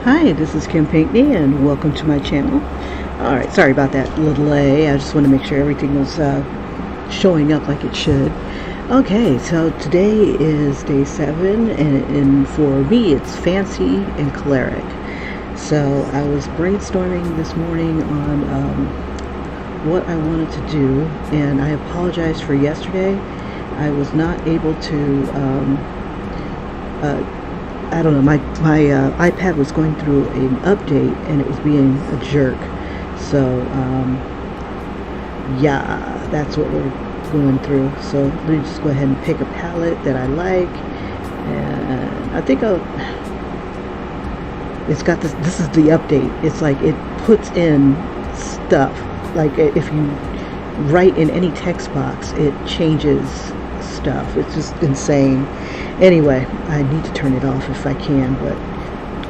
Hi, this is Kim Pinkney and welcome to my channel. Alright, sorry about that little delay. I just want to make sure everything was showing up like it should. Okay, so today is day 7 and for me it's Fancy and Cleric. So I was brainstorming this morning on what I wanted to do, and I apologize for yesterday. I was not able to I don't know, my iPad was going through an update and it was being a jerk. So, yeah, that's what we're going through. So let me just go ahead and pick a palette that I like. And I think it's got this is the update. It's like it puts in stuff. Like if you write in any text box, it changes stuff. It's just insane. Anyway, I need to turn it off if I can, but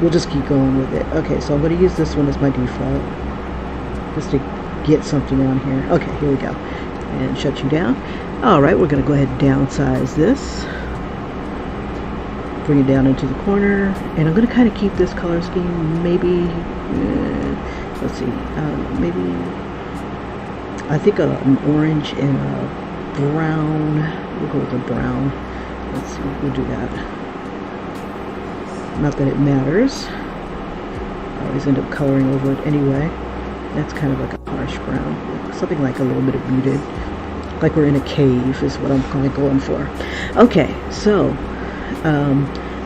we'll just keep going with it. Okay, so I'm going to use this one as my default just to get something on here. Okay, here we go. And shut you down. Alright, we're going to go ahead and downsize this. Bring it down into the corner. And I'm going to kind of keep this color scheme. Maybe, let's see, maybe, I think an orange and a brown. We'll go with a brown. Let's see, we'll do that. Not that it matters. I always end up coloring over it anyway. That's kind of like a harsh brown. Something like a little bit of muted. Like we're in a cave is what I'm kind of going for. Okay, so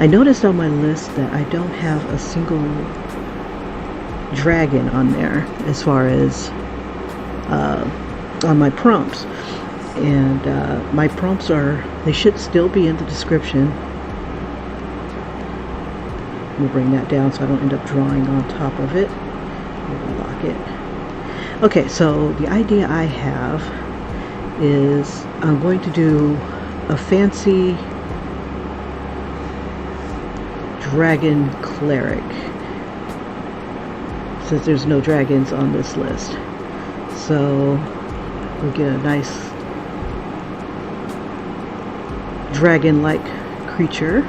I noticed on my list that I don't have a single dragon on there as far as on my prompts. And my prompts they should still be in the description. We'll bring that down so I don't end up drawing on top of it. We'll lock it. Okay, so the idea I have is I'm going to do a Fancy Dragon Cleric, since there's no dragons on this list. So we'll get a nice dragon-like creature.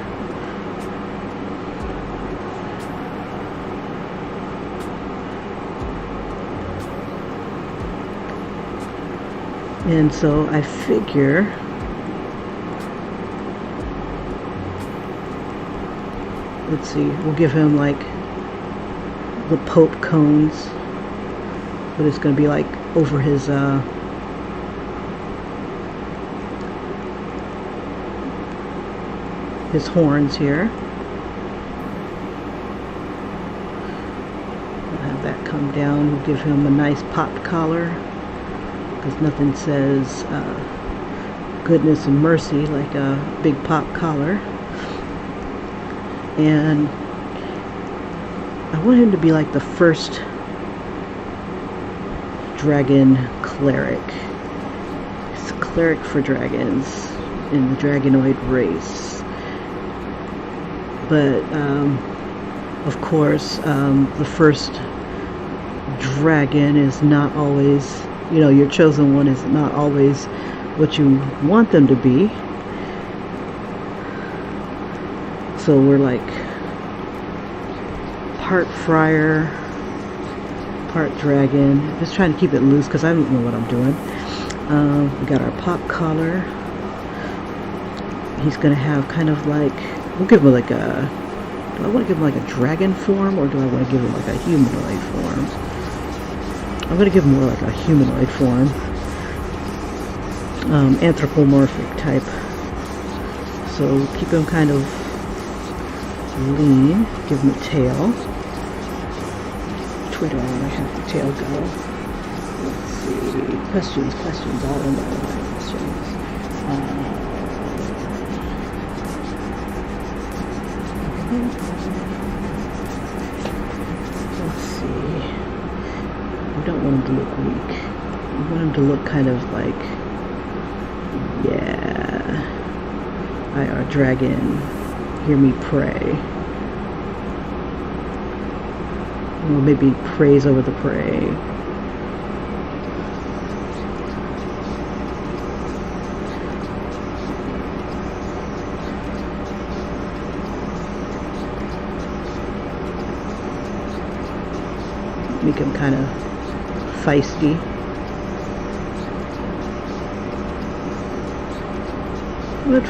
And so I figure let's see, we'll give him like the Pope cones, but it's going to be like over his horns here. We'll have that come down. We'll give him a nice popped collar, because nothing says goodness and mercy like a big pop collar. And I want him to be like the first dragon cleric. It's a cleric for dragons in the dragonoid race. But of course, the first dragon is not always, your chosen one is not always what you want them to be. So we're like part friar, part dragon. Just trying to keep it loose because I don't know what I'm doing. We got our pop collar. He's going to have kind of like, we'll give him like a, do I want to give him like a dragon form, or do I want to give him like a humanoid form? I'm going to give him more like a humanoid form. Anthropomorphic type. So keep him kind of lean. Give him a tail. Which way do I want to have the tail go? Let's see. Questions. All in my questions. Let's see. We don't want him to look weak. We want him to look kind of like, yeah, I are dragon, hear me pray. Or maybe praise over the prey. make him kind of feisty. But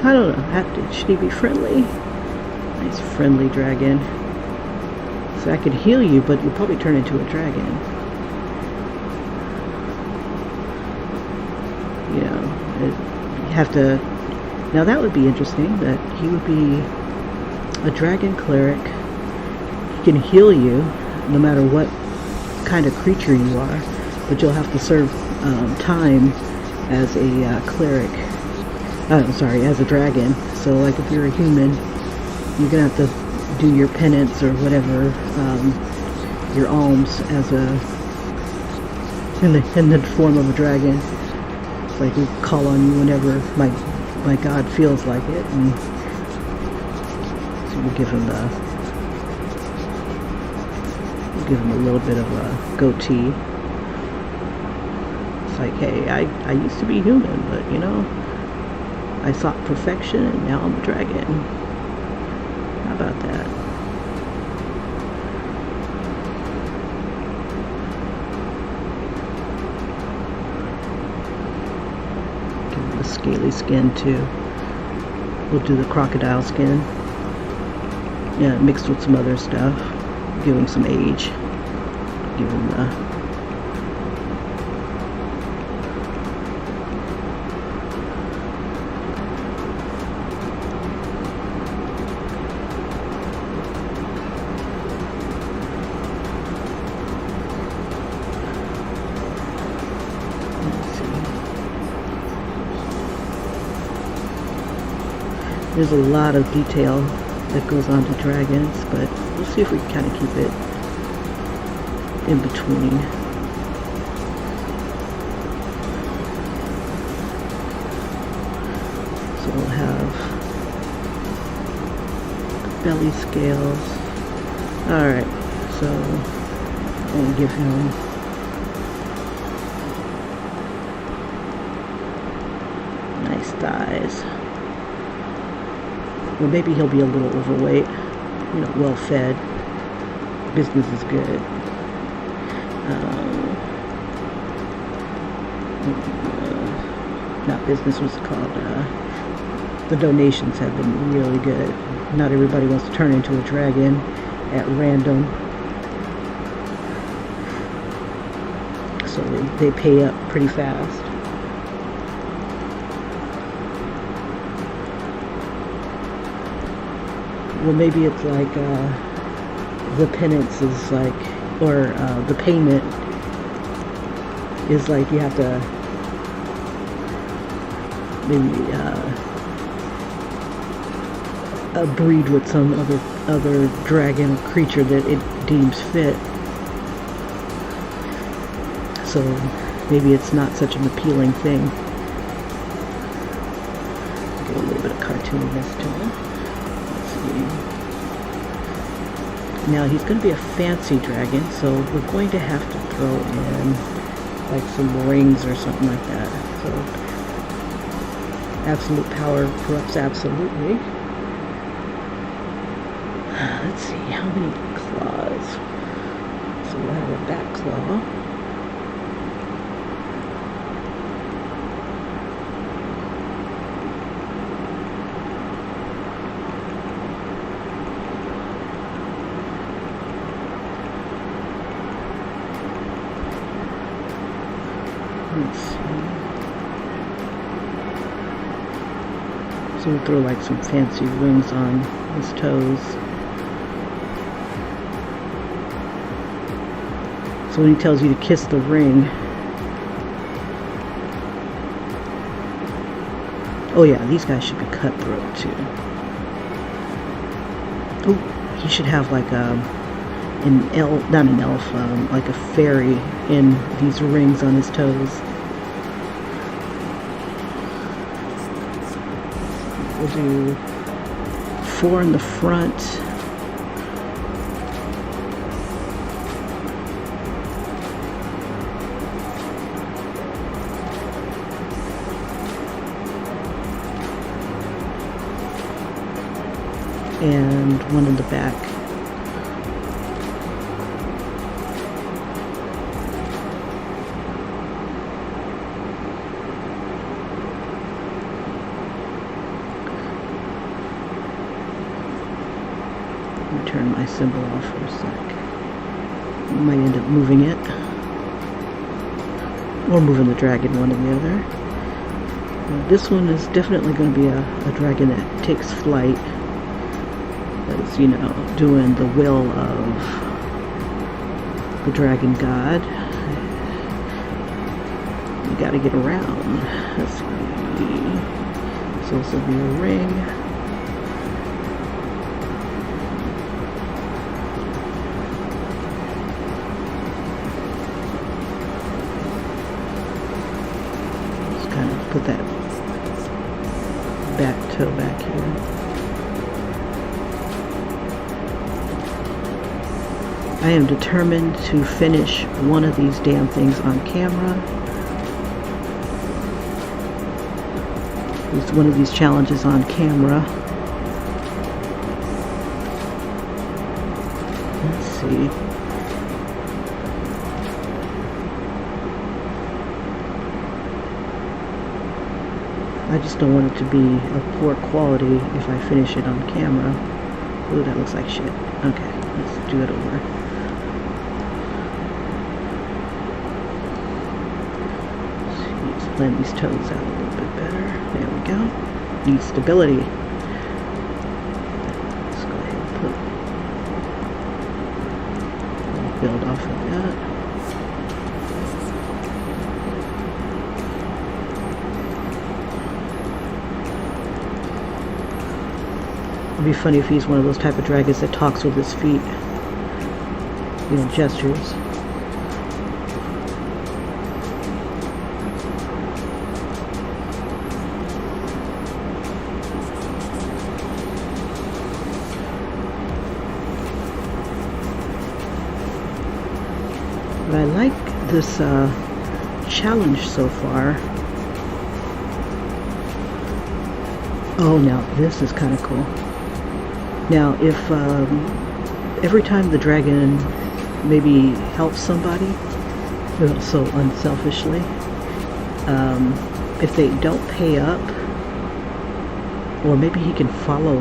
I don't know, should he be friendly? Nice friendly dragon. So I could heal you, but you'll probably turn into a dragon. You know, you have to... Now that would be interesting, that he would be a dragon cleric. He can heal you no matter what kind of creature you are, but you'll have to serve time as a cleric. As a dragon. So like if you're a human, you're gonna have to do your penance or whatever, your alms as in the form of a dragon. It's like we call on you whenever my God feels like it, and so we'll give him a little bit of a goatee. It's like, hey, I used to be human, but you know, I sought perfection and now I'm a dragon. How about that? Give him the scaly skin too. We'll do the crocodile skin. Yeah, mixed with some other stuff. Give him some age. Give him the... There's a lot of detail that goes on to dragons, but we'll see if we can kind of keep it in between. So we'll have belly scales. Alright, so we'll give him nice thighs. Or maybe he'll be a little overweight, you know, well fed. Business is good. Not business, what's it called? The donations have been really good. Not everybody wants to turn into a dragon at random. So they pay up pretty fast. Well, maybe it's like the penance is like, or the payment is like you have to maybe breed with some other dragon or creature that it deems fit. So maybe it's not such an appealing thing. Give a little bit of cartooniness to him. Now he's going to be a fancy dragon, so we're going to have to throw in like some rings or something like that. So absolute power corrupts absolutely. Let's see, how many claws? So we'll have a back claw. Let's see. So we'll throw like some fancy rings on his toes. So when he tells you to kiss the ring, oh yeah, these guys should be cutthroat too. Oh, he should have like an elf, not an elf, like a fairy in these rings on his toes. We'll do 4 in the front. And 1 in the back. me turn my symbol off for a sec. Might end up moving it. Or moving the dragon, one or the other. This one is definitely going to be a dragon that takes flight. That is, you know, doing the will of the dragon god. You gotta get around. Let's see. This will also be a ring. Put that back toe back here. I am determined to finish one of these damn things on camera. It's one of these challenges on camera. Let's see. I just don't want it to be of poor quality if I finish it on camera. Ooh, that looks like shit. Okay, let's do it over. Let's blend these toes out a little bit better. There we go. Need stability. Let's go ahead and build off of that. It'd be funny if he's one of those type of dragons that talks with his feet. You know, gestures. But I like this challenge so far. Oh, now this is kind of cool. Now, if every time the dragon maybe helps somebody, so unselfishly, if they don't pay up, or maybe he can follow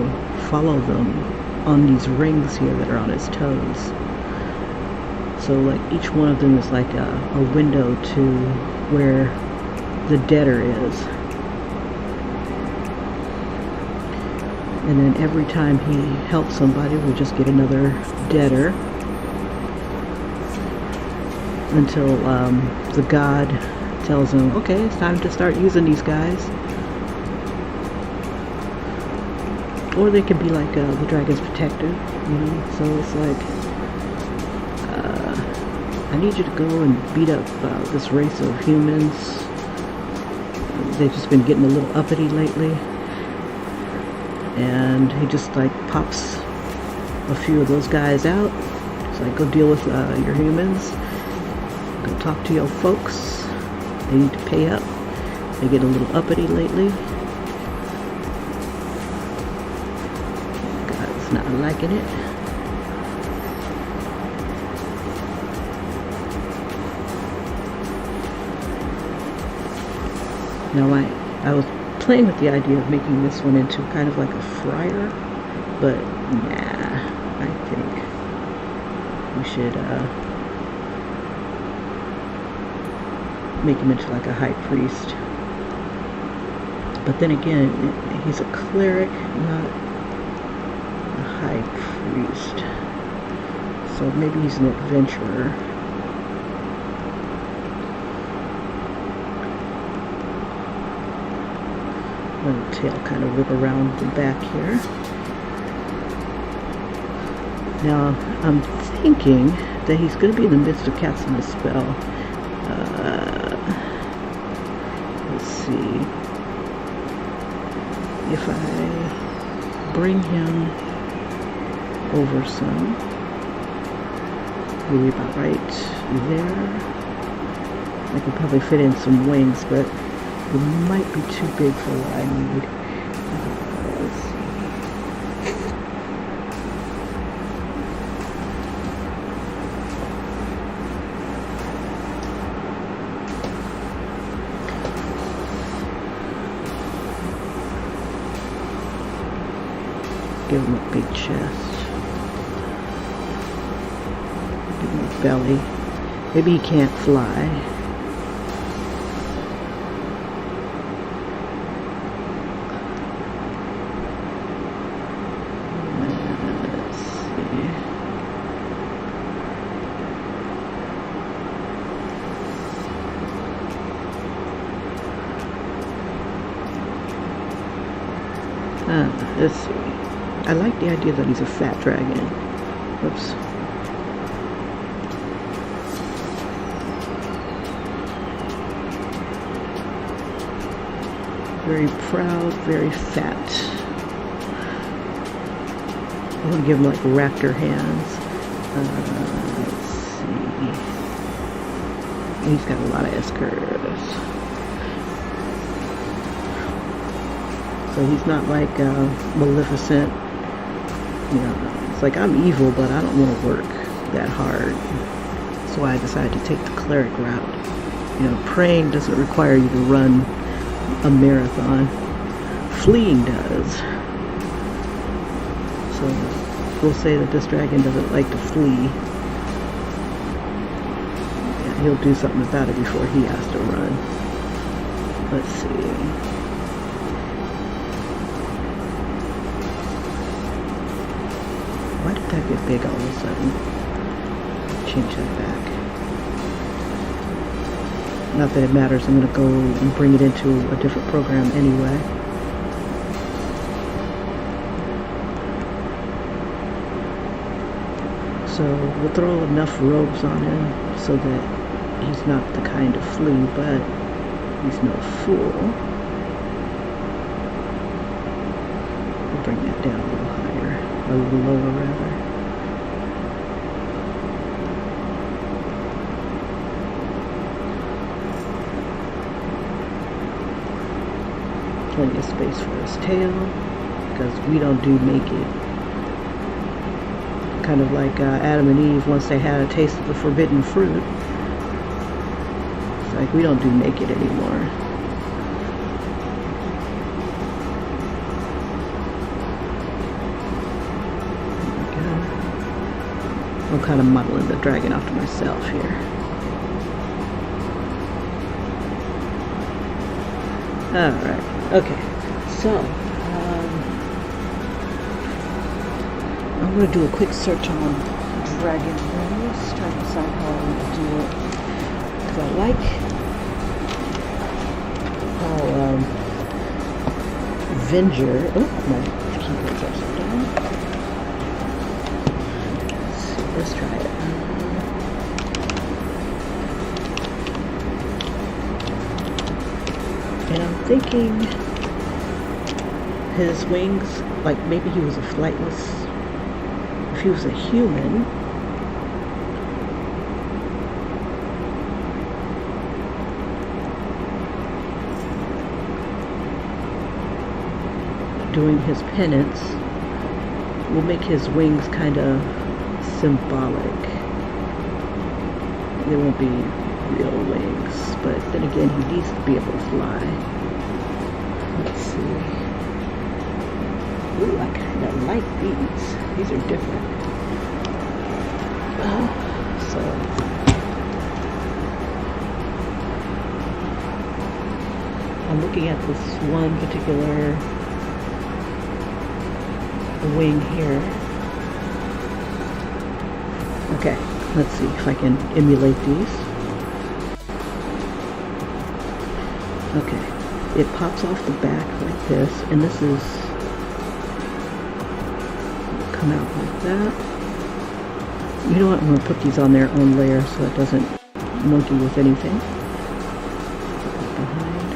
them on these rings here that are on his toes. So like each one of them is like a window to where the debtor is. And then every time he helps somebody, we'll just get another debtor until the god tells him, okay, it's time to start using these guys. Or they can be like the dragon's protector, you know. So it's like, I need you to go and beat up this race of humans. They've just been getting a little uppity lately. And he just like pops a few of those guys out. It's like, go deal with your humans. Go talk to your folks. They need to pay up. They get a little uppity lately. God's not liking it. Now I was playing with the idea of making this one into kind of like a friar, but nah, I think we should make him into like a high priest. But then again, he's a cleric, not a high priest. So maybe he's an adventurer. Let the tail kind of whip around the back here. Now, I'm thinking that he's going to be in the midst of casting a spell. Let's see. If I bring him over some, maybe about right there. I could probably fit in some wings, but it might be too big for what I need. Let's see. Give him a big chest. Belly. Maybe he can't fly. Let's see. Let's see. I like the idea that he's a fat dragon. Whoops. Very proud, very fat. I'm gonna give him like raptor hands. Let's see. He's got a lot of S-curves. So he's not like Maleficent. You know, it's like I'm evil, but I don't want to work that hard. That's why I decided to take the cleric route. You know, praying doesn't require you to run a marathon. Fleeing does. So we'll say that this dragon doesn't like to flee. Yeah, he'll do something about it before he has to run. Let's see. Why did that get big all of a sudden? Change that back. Not that it matters, I'm going to go and bring it into a different program anyway. So we'll throw enough robes on him so that he's not the kind to flee, but he's no fool. We'll bring that down a little higher, a little lower rather. Plenty of space for his tail, because we don't do naked. Kind of like Adam and Eve once they had a taste of the forbidden fruit. It's like we don't do naked anymore. I'm kind of modeling the dragon after myself here. Alright, okay, so I'm going to do a quick search on dragon wings, try to decide how I'm going to do it. Because I like how Venger, oh, my keyboard's upside down. Let's try it. And I'm thinking his wings, like maybe he was a flightless, if he was a human, doing his penance will make his wings kind of symbolic. They won't be real wings, but then again, he needs to be able to fly. Let's see. Ooh, I kind of like these. These are different. So I'm looking at this one particular wing here. Okay, let's see if I can emulate these. Okay, it pops off the back like this, and this is come out like that. You know what, I'm going to put these on their own layer so it doesn't monkey with anything. Put that behind.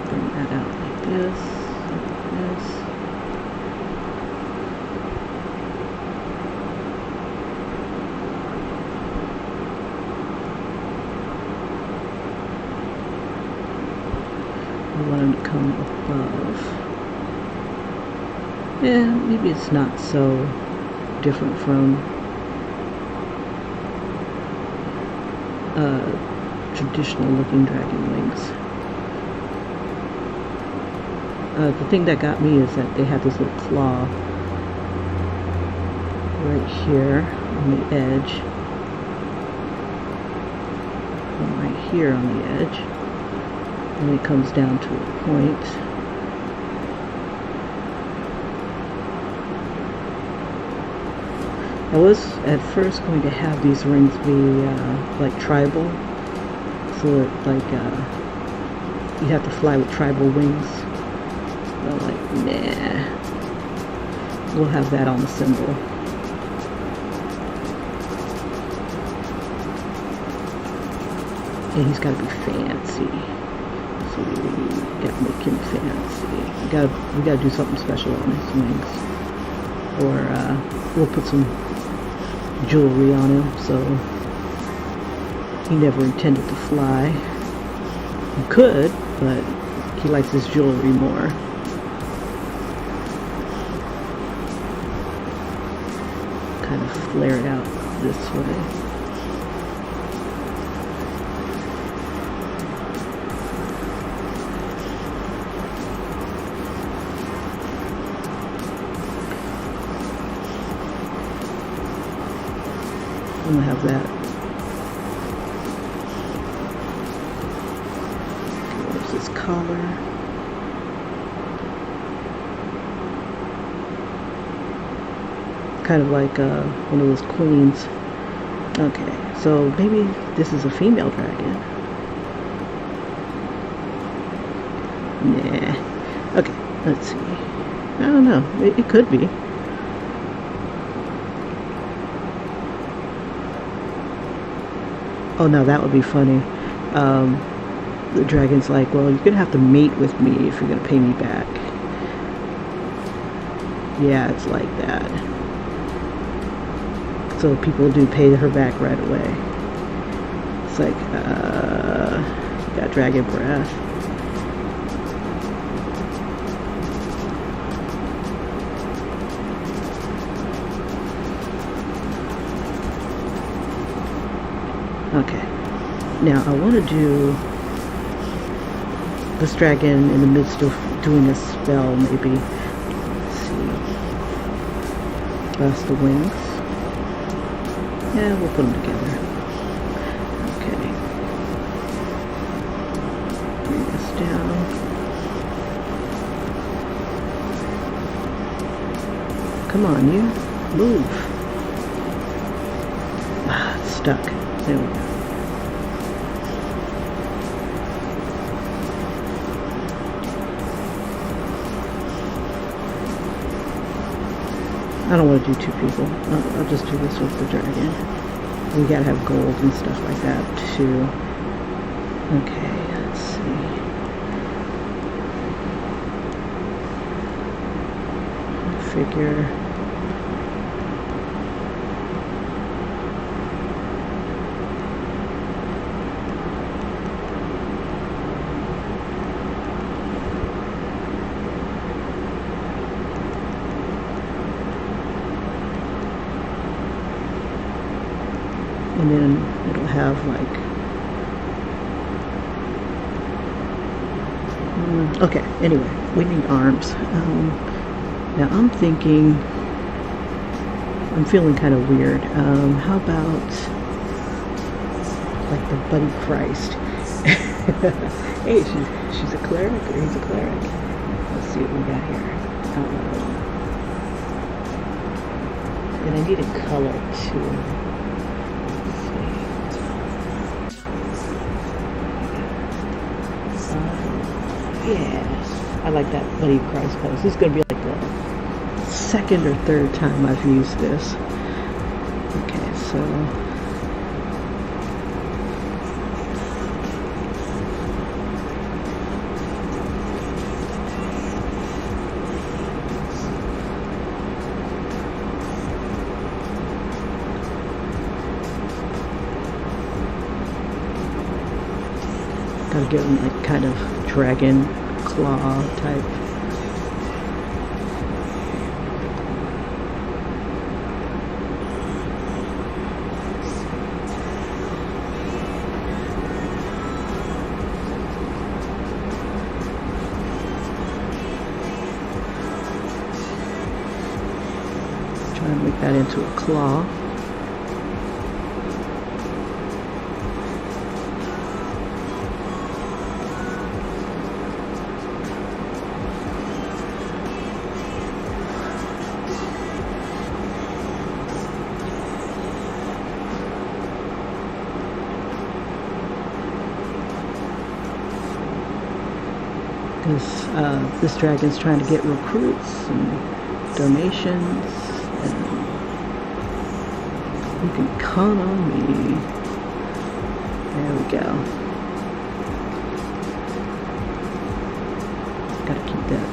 Bring that out like this, like this. I want them to come above. Yeah, maybe it's not so different from traditional looking dragon wings. The thing that got me is that they have this little claw right here on the edge, and right here on the edge, and it comes down to a point. I was at first going to have these rings be like tribal, so that like you have to fly with tribal wings. But I'm like, nah, we'll have that on the symbol. And he's got to be fancy, so we got to make him fancy. We got to do something special on his wings, or we'll put some jewelry on him, so he never intended to fly. He could, but he likes his jewelry more. Kind of flare it out this way. I'm gonna have that. Where's this collar? Kind of like one of those queens. Okay, so maybe this is a female dragon. Nah. Okay, let's see. I don't know. It could be. Oh, now that would be funny. The dragon's like, well, you're gonna have to mate with me if you're gonna pay me back. Yeah, it's like that. So people do pay her back right away. It's like, you got dragon breath. Okay, now I want to do this dragon in the midst of doing a spell, maybe. Let's see. That's the wings. Yeah, we'll put them together. Okay. Bring this down. Come on, you. Move. Ah, it's stuck. There we go. I don't want to do two people. I'll just do this with the dragon. We gotta have gold and stuff like that too. Okay, let's see. Figure. And then it'll have like, okay, anyway, we need arms. Now I'm thinking, I'm feeling kind of weird. How about like the Buddy Christ? Hey, she's a cleric, or he's a cleric. Let's see what we got here. And I need a color too. Yeah, I like that Buddy Christ pose. This is going to be like the second or third time I've used this. Okay, so gotta get them like kind of dragon claw type. that into a claw. This dragon's trying to get recruits and donations, and you can count on me. There we go. Gotta keep that.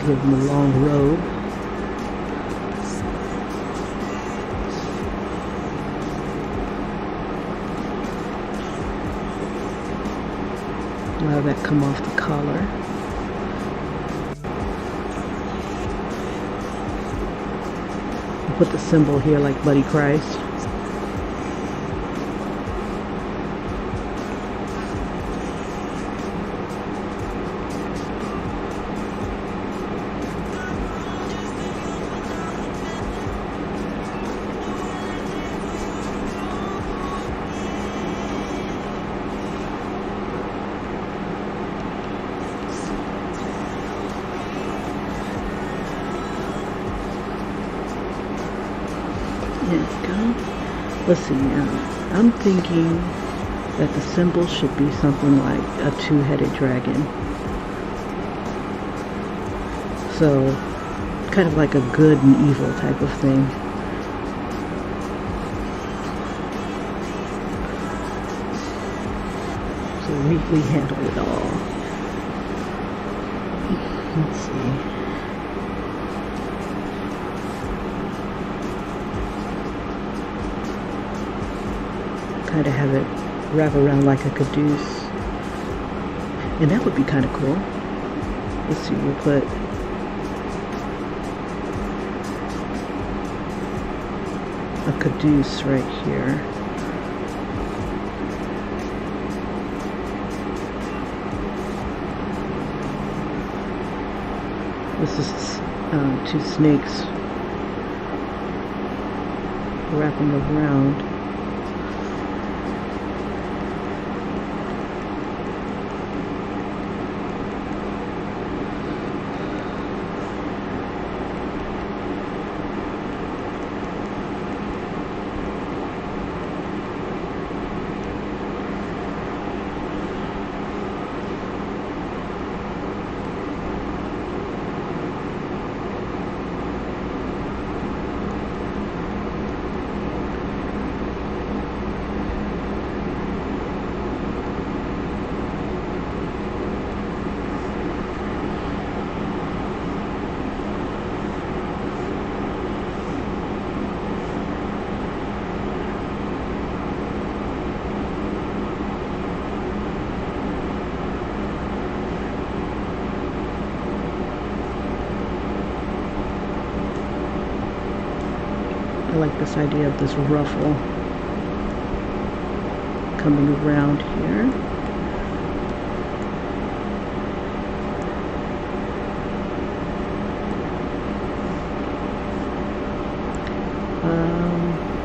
Give him a long robe. Allow that come off the collar. Put the symbol here like Buddy Christ. There we go. Let's see now. I'm thinking that the symbol should be something like a two-headed dragon. So, kind of like a good and evil type of thing. So we handle it all. Let's see. Kind of have it wrap around like a caduce, and that would be kind of cool. Let's see, we'll put a caduce right here. This is two snakes wrapping around. I like this idea of this ruffle coming around here.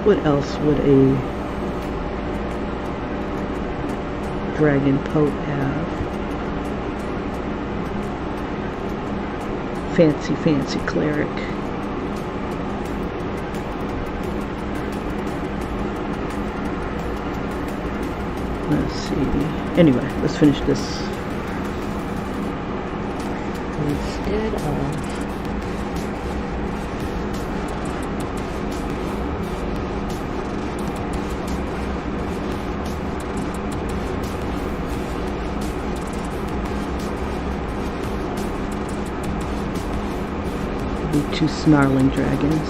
What else would a dragon pope have? Fancy cleric. Let's see. Anyway, let's finish this. Instead of two snarling dragons.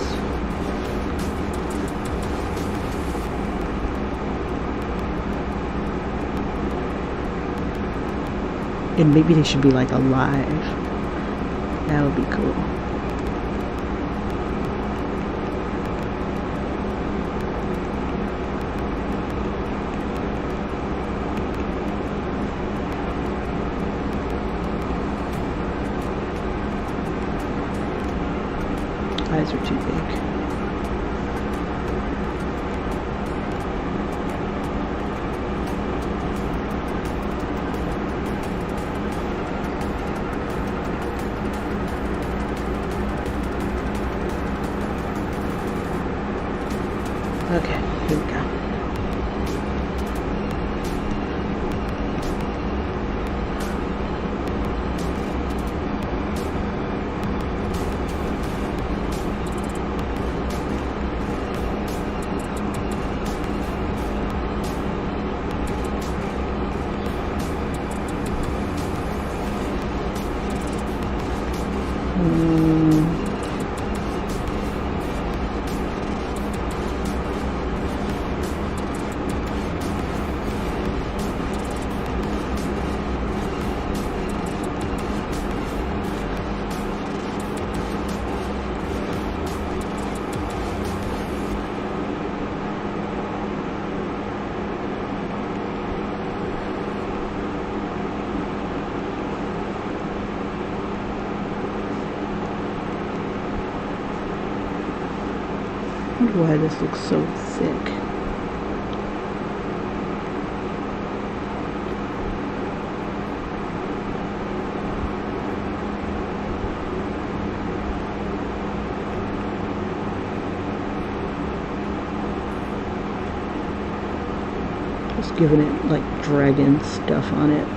And maybe they should be like alive. That would be cool. Eyes are too big. why this looks so thick. Just giving it like dragon stuff on it.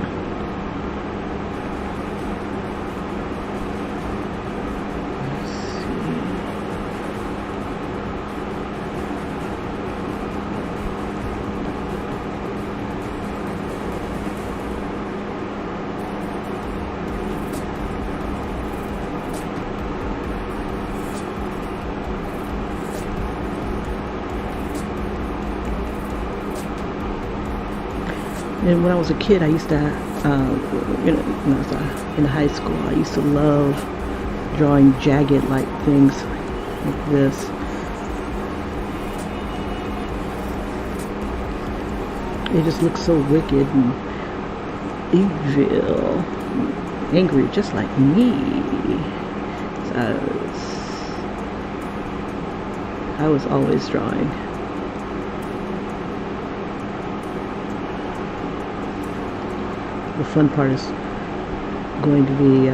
And when I was a kid, I used to, when I was in high school, I used to love drawing jagged-like things like this. It just looks so wicked and evil, angry, just like me. So I was always drawing. The fun part is going to be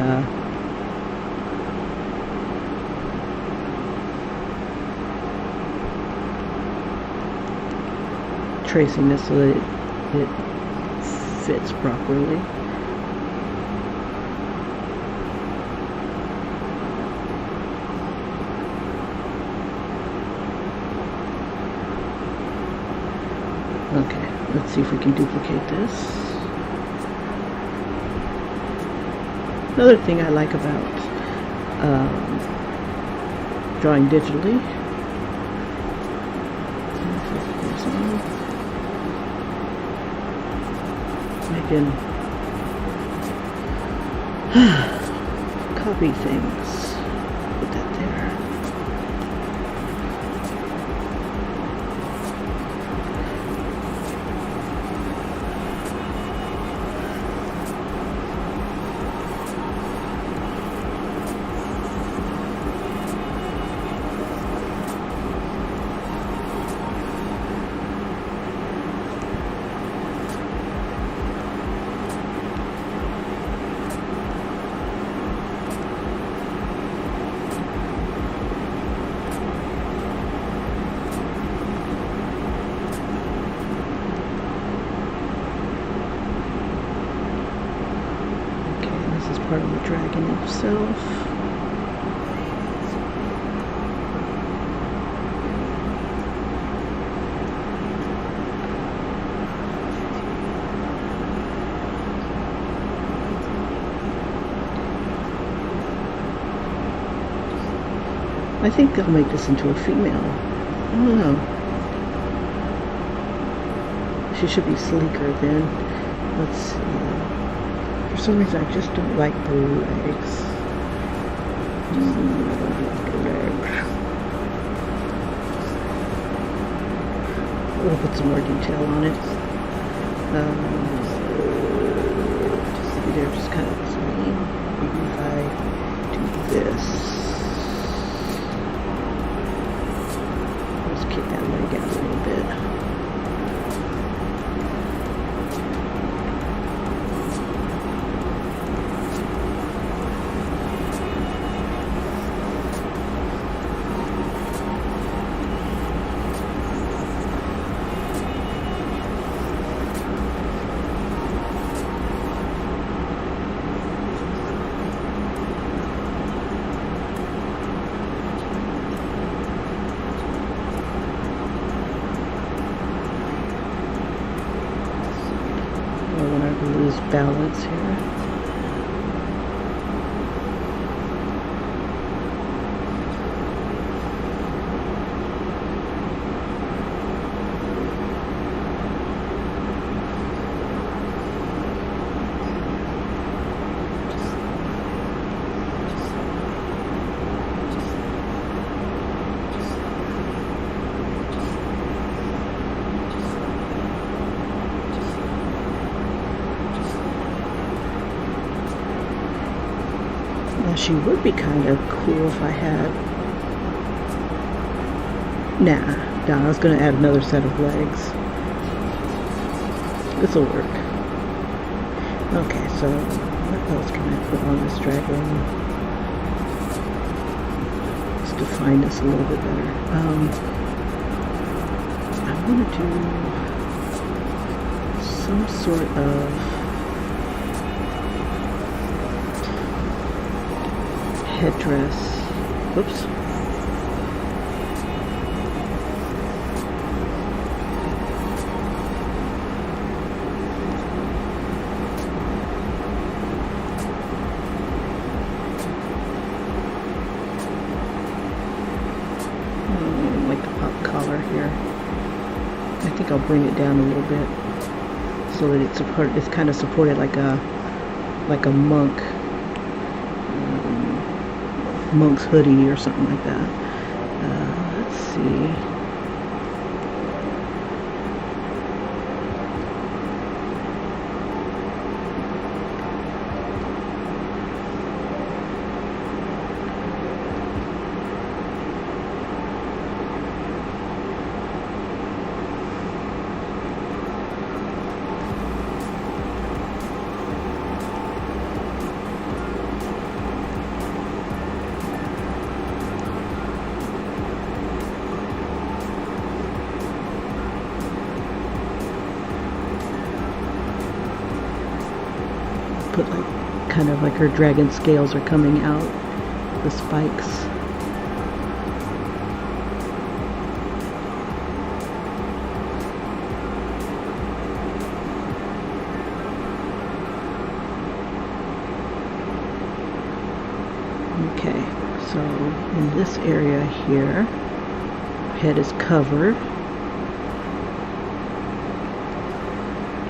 tracing this so that it fits properly. Okay, let's see if we can duplicate this. Another thing I like about drawing digitally, I can copy things, put that there. Part of the dragon himself. I think they'll make this into a female. I don't know. She should be sleeker then. Let's see. For some reason, I just don't like the legs. I don't like the legs. We'll put some more detail on it. They're just kind of the same. Maybe if I do this, just kick that leg out a little bit. Lose balance here. She would be kind of cool if I had Nah, I was gonna add another set of legs. This'll work. Okay, so what else can I put on this dragon? Let's define this a little bit better. I want to do some sort of headdress. Oops. Like the pop collar here. I think I'll bring it down a little bit so that it's kind of supported like a monk's hoodie or something like that. Let's see. Put like kind of like her dragon scales are coming out, the spikes. Okay, so in this area here, head is covered.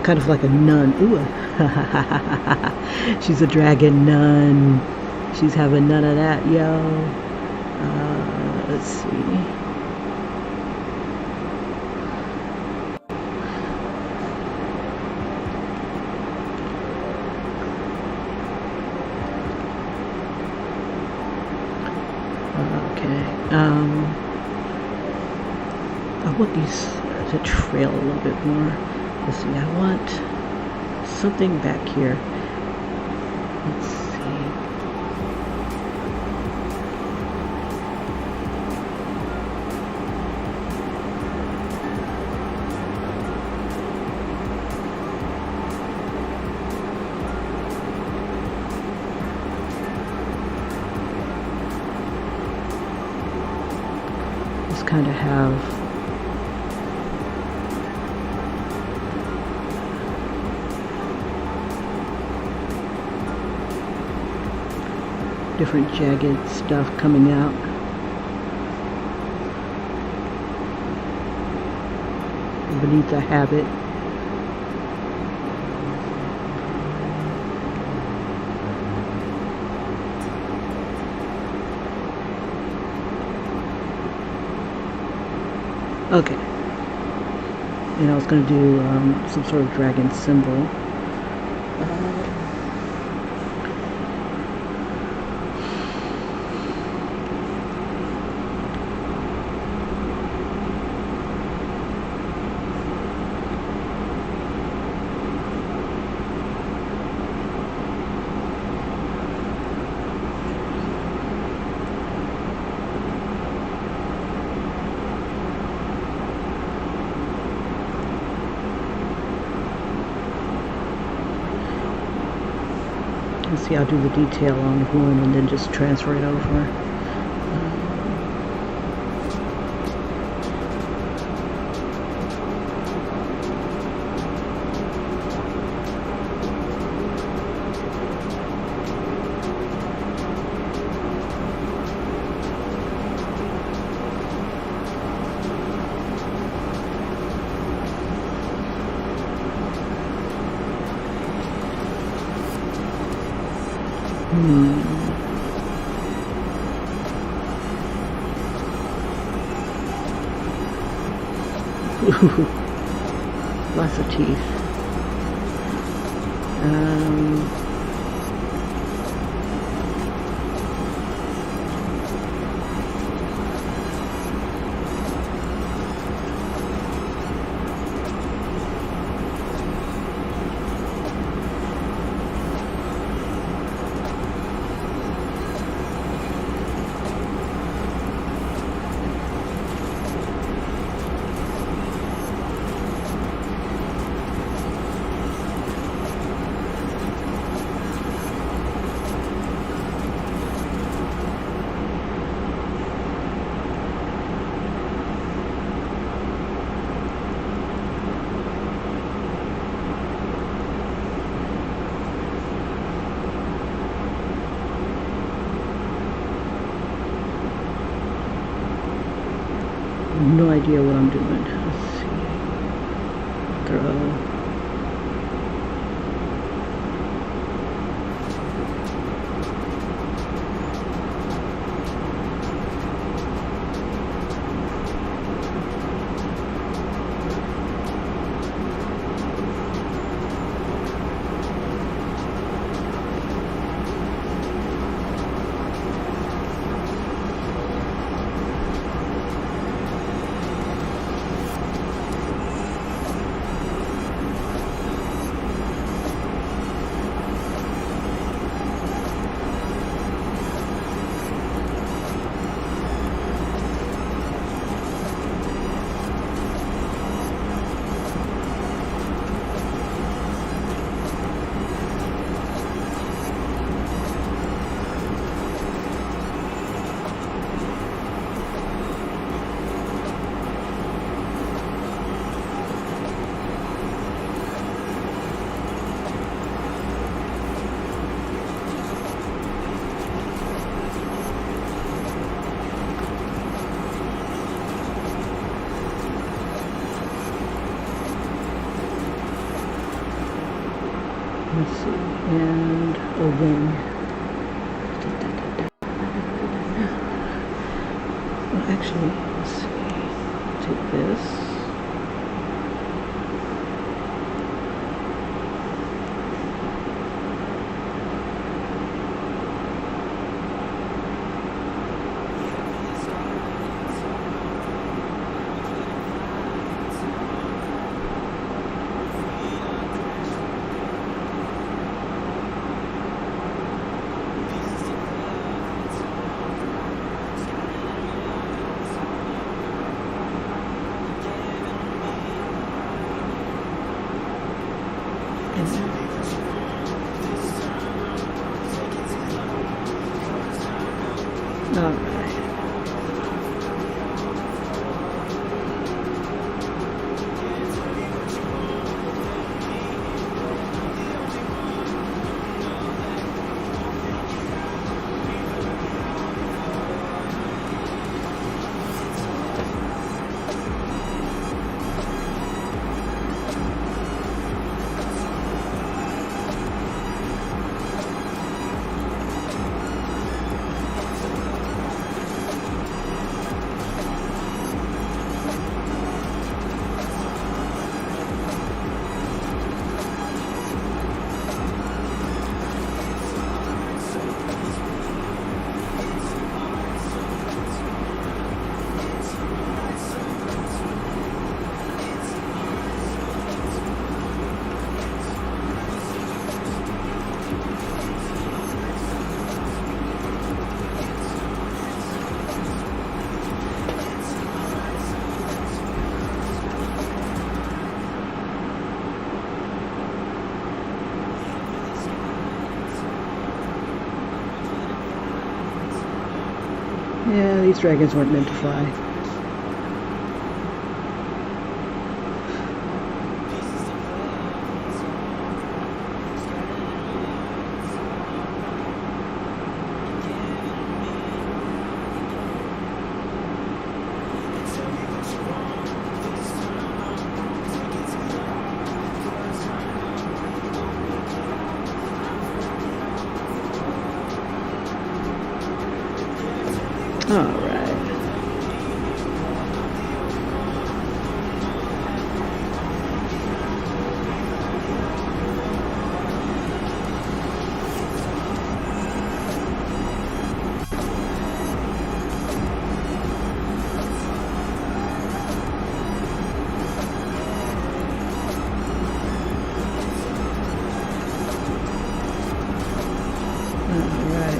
Kind of like a nun. Ooh. She's a dragon nun. She's having none of that, yo. Let's see. Okay. I want these to trail a little bit more. Let's see, I want something back here. Let's see. Just kind of have different jagged stuff coming out. Beneath the habit. Okay. And I was going to do some sort of dragon symbol. Let's see, I'll do the detail on one and then just transfer it over. Lots of teeth. no idea what I'm doing. Let's see. Throw. Let's see, and a wing. Well, actually, let's see. Take this. All right. Yeah, these dragons weren't meant to fly. All right.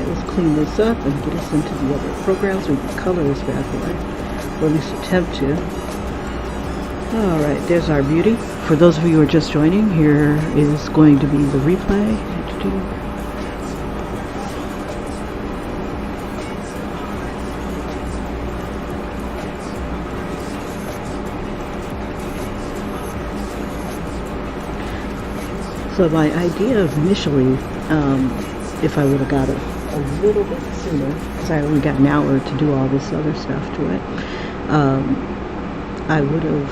Let's clean this up and get us into the other programs. We can color this bad boy, or at least attempt to. All right, there's our beauty. For those of you who are just joining, here is going to be the replay. So my idea of initially, if I would have got a little bit sooner, because I only got an hour to do all this other stuff to it, I would have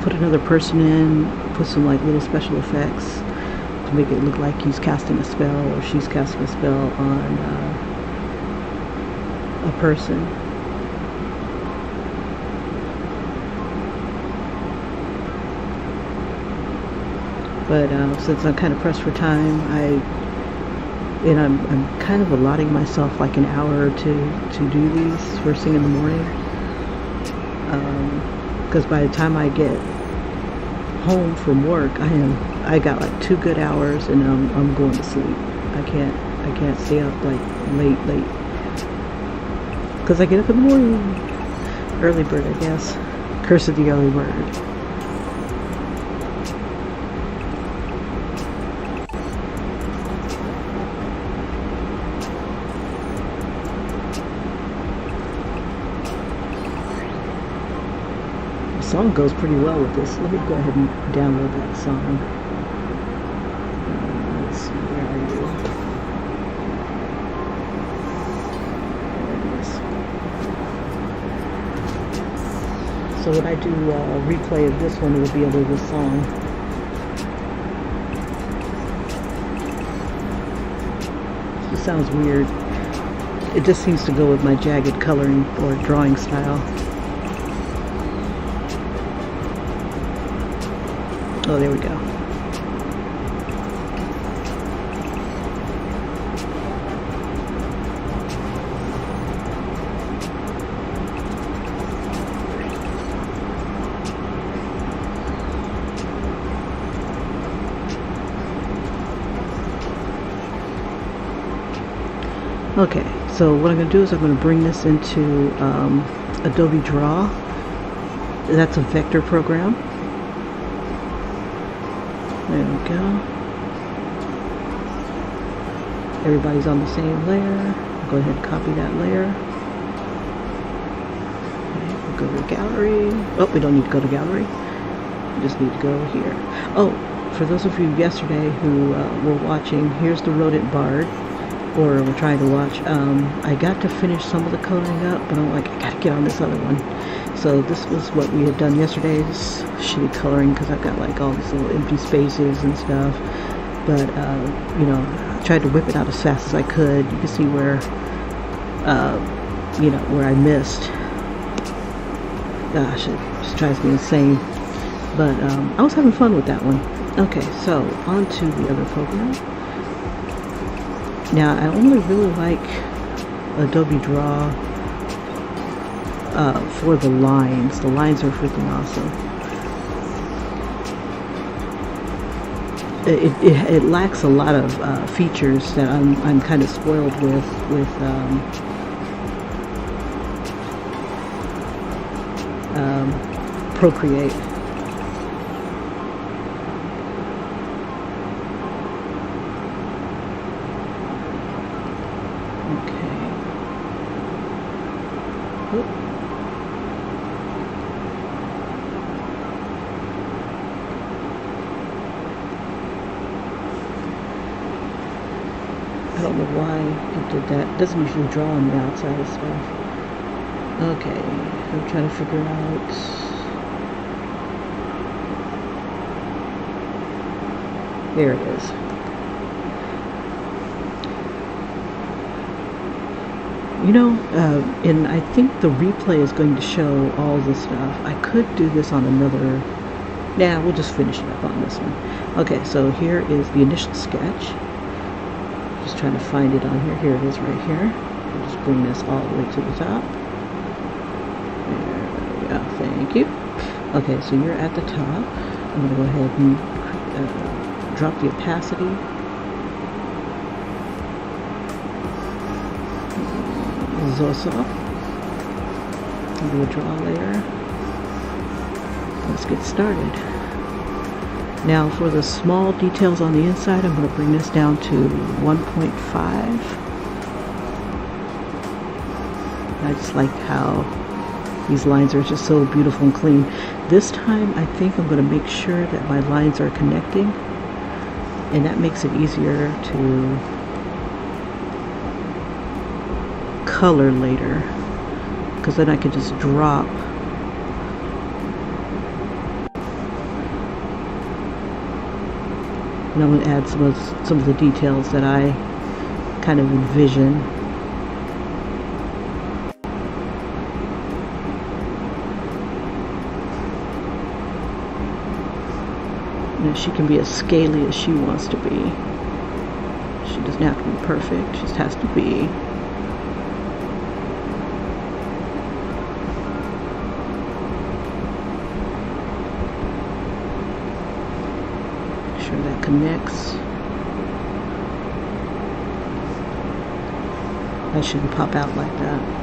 put another person in, put some like little special effects to make it look like he's casting a spell or she's casting a spell on a person. But since I'm kind of pressed for time, I'm kind of allotting myself like an hour to do these first thing in the morning. Because by the time I get home from work, I got like 2 good hours, and I'm going to sleep. I can't stay up like late, because I get up in the morning. Early bird, I guess. Curse of the early bird. The song goes pretty well with this. Let me go ahead and download that song. Let's see, where are you? There it is. So when I do a replay of this one, it will be under this song. It sounds weird. It just seems to go with my jagged coloring or drawing style. Oh, there we go. Okay, so what I'm going to do is I'm going to bring this into Adobe Draw. That's a vector program. There we go. Everybody's on the same layer. I'll go ahead and copy that layer. Okay, we'll go to gallery. Oh, we don't need to go to gallery. We just need to go here. Oh, for those of you yesterday who were watching, here's the Rodent Bard, or were trying to watch. I got to finish some of the coloring up, but I'm like, I gotta get on this other one. So this was what we had done yesterday, this shitty coloring, because I've got like all these little empty spaces and stuff. But, you know, I tried to whip it out as fast as I could. You can see where, you know, where I missed. Gosh, it just drives me insane. But I was having fun with that one. Okay, so on to the other program. Now, I only really like Adobe Draw for the lines. The lines are freaking awesome. It lacks a lot of features that I'm kind of spoiled with Procreate. I don't know why it did that. It doesn't usually draw on the outside of stuff. Okay, I'm trying to figure out. There it is. You know, and I think the replay is going to show all the stuff. I could do this on another. Nah, we'll just finish it up on this one. Okay, so here is the initial sketch. Just trying to find it on here. Here it is right here. I'll just bring this all the way to the top. There we go. Thank you. Okay, so you're at the top. I'm going to go ahead and drop the opacity. Zosoft. Do a draw layer. Let's get started. Now for the small details on the inside, I'm going to bring this down to 1.5. I just like how these lines are just so beautiful and clean. This time I think I'm going to make sure that my lines are connecting, and that makes it easier to color later. because then I can just drop. And I'm going to add some of the details that I kind of envision. You know, she can be as scaly as she wants to be. She doesn't have to be perfect, she just has to be. Make sure that connects. That shouldn't pop out like that.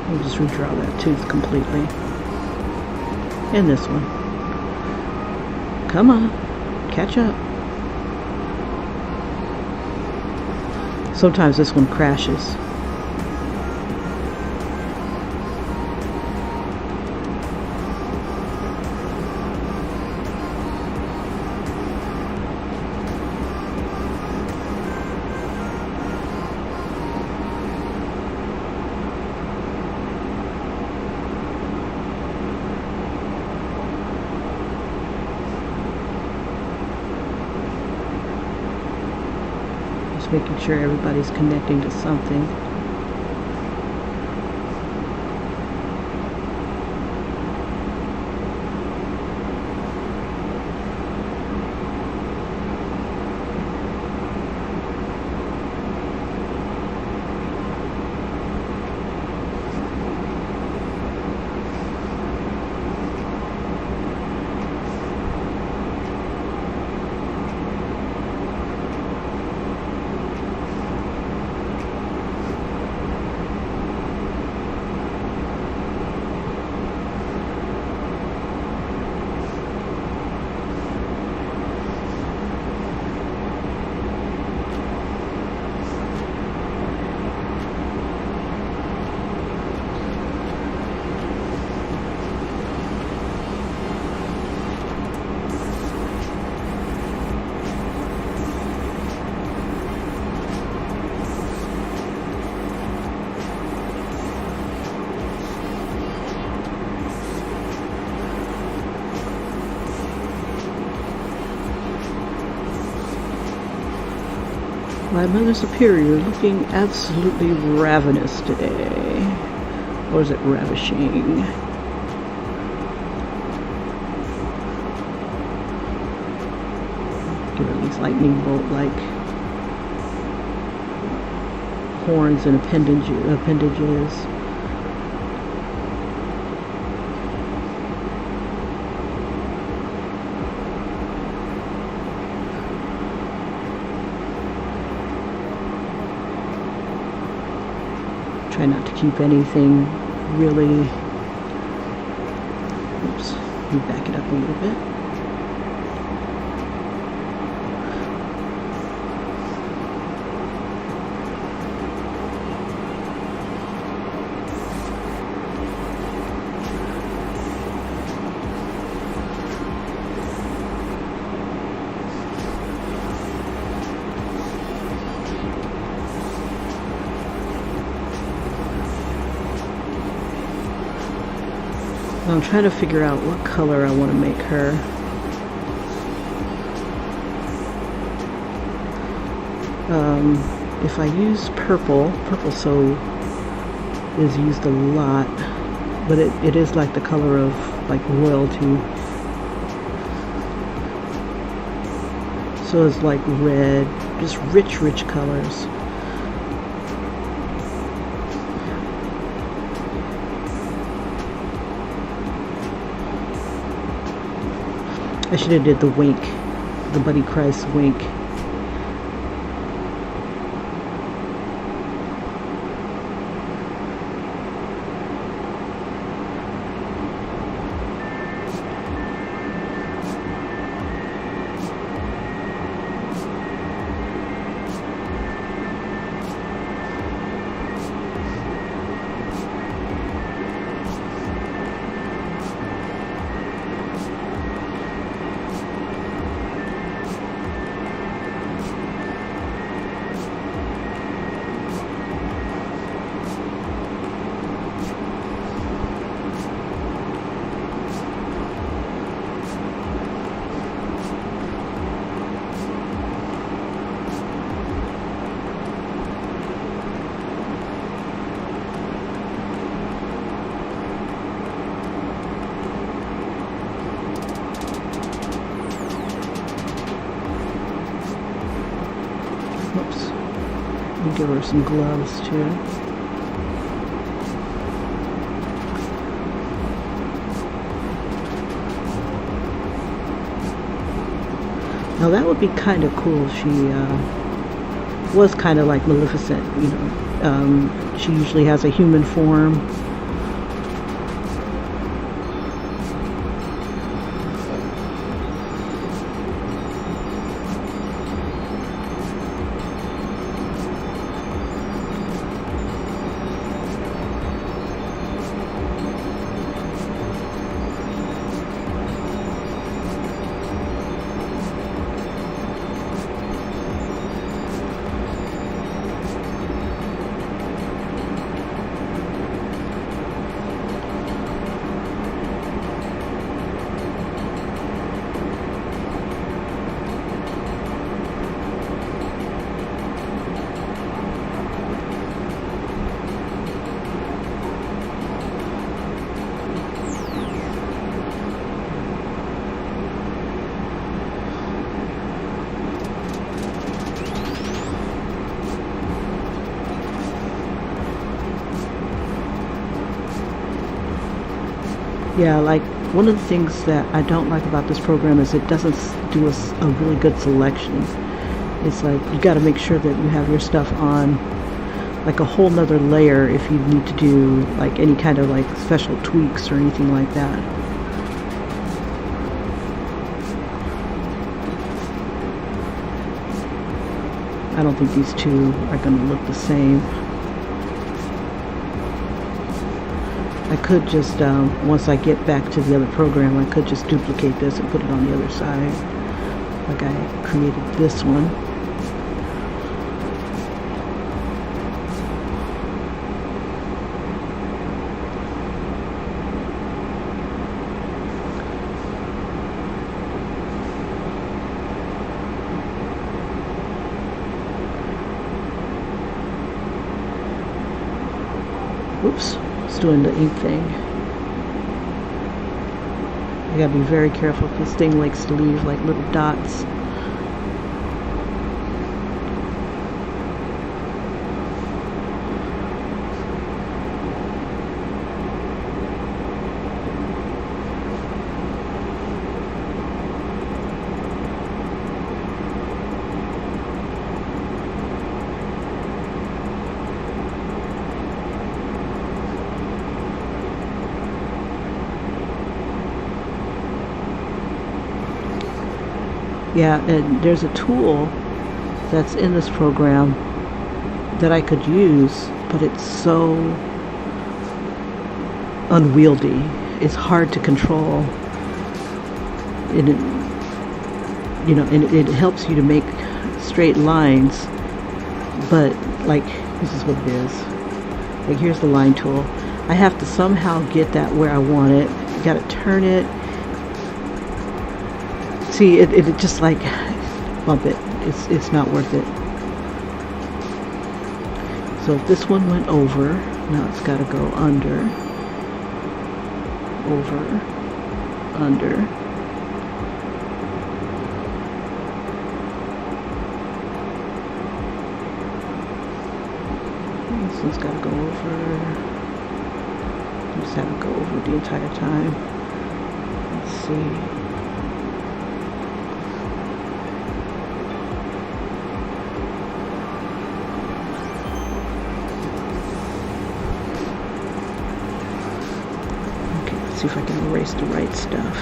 We'll just redraw that tooth completely. And this one. Come on, catch up. Sometimes this one crashes. Making sure everybody's connecting to something. My Mother Superior looking absolutely ravenous today. Or is it ravishing? Give her these lightning bolt-like horns and appendages. Try not to keep anything really. Oops, let me back it up a little bit. I'm trying to figure out what color I want to make her. If I use purple so is used a lot, but it is like the color of like royalty. So it's like red, just rich colors. I should have did the wink, the Buddy Christ wink. Let me give her some gloves too. Now that would be kind of cool. She was kind of like Maleficent, you know. She usually has a human form. Yeah, like one of the things that I don't like about this program is it doesn't do a really good selection. It's like you got to make sure that you have your stuff on like a whole nother layer if you need to do like any kind of like special tweaks or anything like that. I don't think these two are going to look the same. I could just, once I get back to the other program, I could just duplicate this and put it on the other side. Like I created this one. Oops. Doing the ink thing. You gotta be very careful. This thing likes to leave like little dots. Yeah, and there's a tool that's in this program that I could use, but it's so unwieldy. It's hard to control. And it helps you to make straight lines, but like this is what it is. Like here's the line tool. I have to somehow get that where I want it. You gotta turn it. See, it just like bump it. It's not worth it. So if this one went over, now it's got to go under, over, under. This one's got to go over. Just have it go over the entire time. Let's see. See if I can erase the right stuff.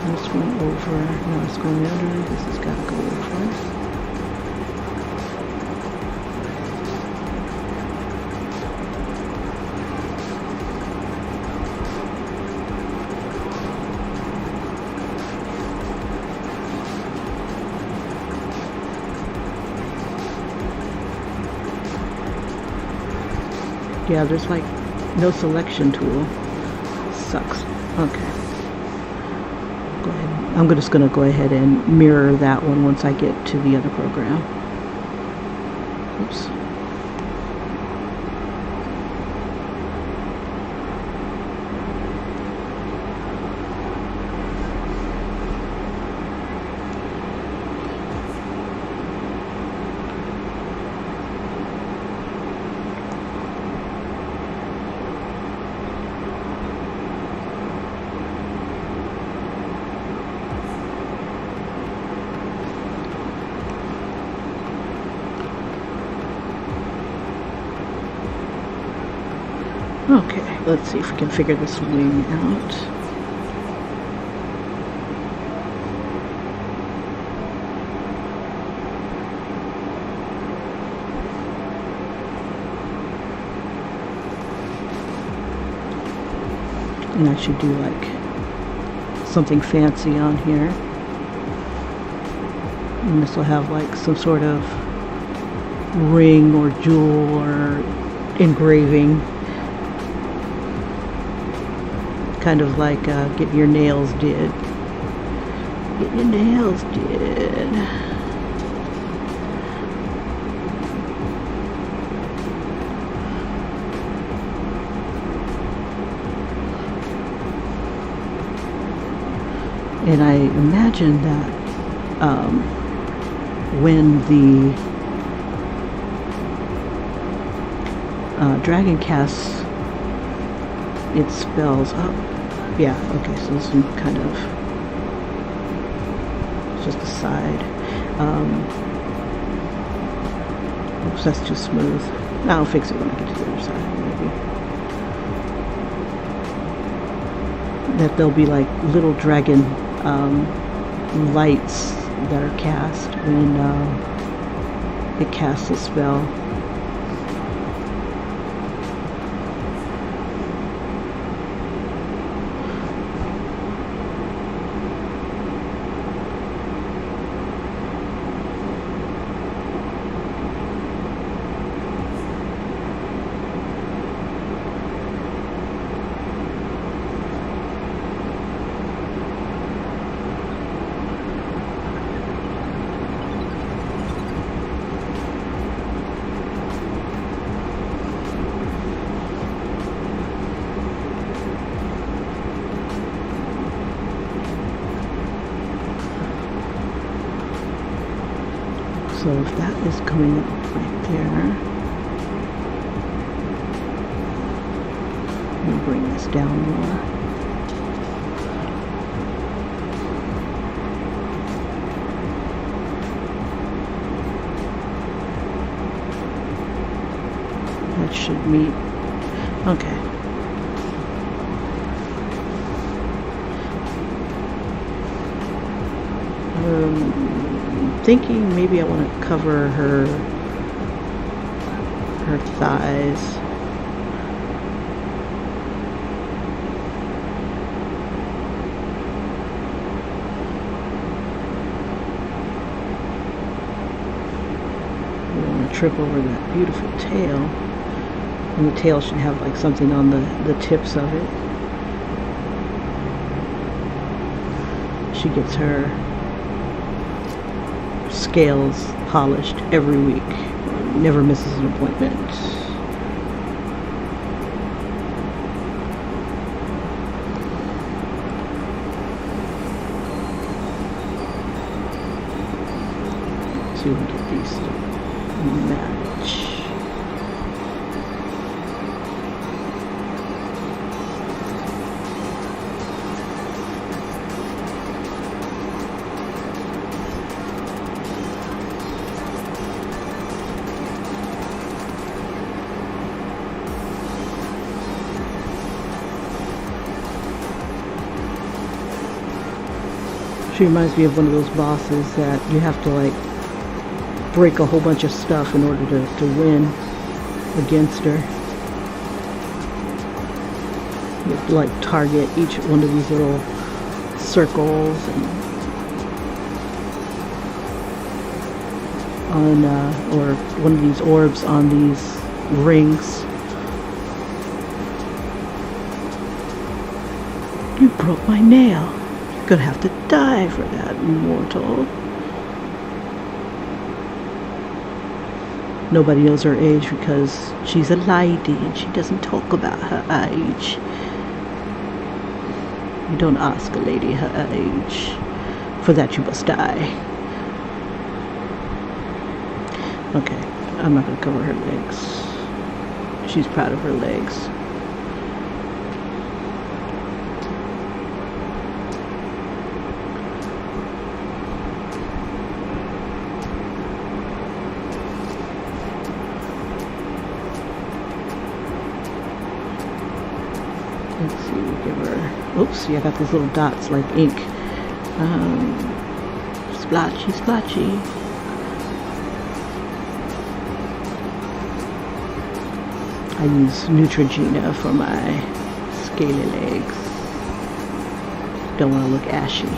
This one over. Now it's going under. This has got to go over. Yeah, there's like no selection tool. Sucks. Okay. Go ahead. I'm just going to go ahead and mirror that one once I get to the other program. Oops. Okay, let's see if we can figure this wing out. And I should do like something fancy on here. And this will have like some sort of ring or jewel or engraving. Kind of like get your nails did. Get your nails did. And I imagine that when the dragon casts its spells up. Yeah, okay, so this one kind of just a side. Oops, that's too smooth. I'll fix it when I get to the other side, maybe. That there'll be like little dragon lights that are cast when it casts a spell. So if that is coming up right there, we'll bring this down more. That should meet. Okay. Thinking maybe I want to cover her thighs. I don't want to trip over that beautiful tail. And the tail should have like something on the tips of it. She gets her scales polished every week. Never misses an appointment. See if we can get these to match. She reminds me of one of those bosses that you have to like break a whole bunch of stuff in order to win against her. You have to like target each one of these little circles and on or one of these orbs on these rings. You broke my nail. You're gonna have to die for that, mortal. Nobody knows her age because she's a lady and she doesn't talk about her age. You don't ask a lady her age. For that you must die. Okay, I'm not going to cover her legs. She's proud of her legs. Let's see, give her, oops, see, I got these little dots like ink. Splotchy, splotchy. I use Neutrogena for my scaly legs. Don't want to look ashy.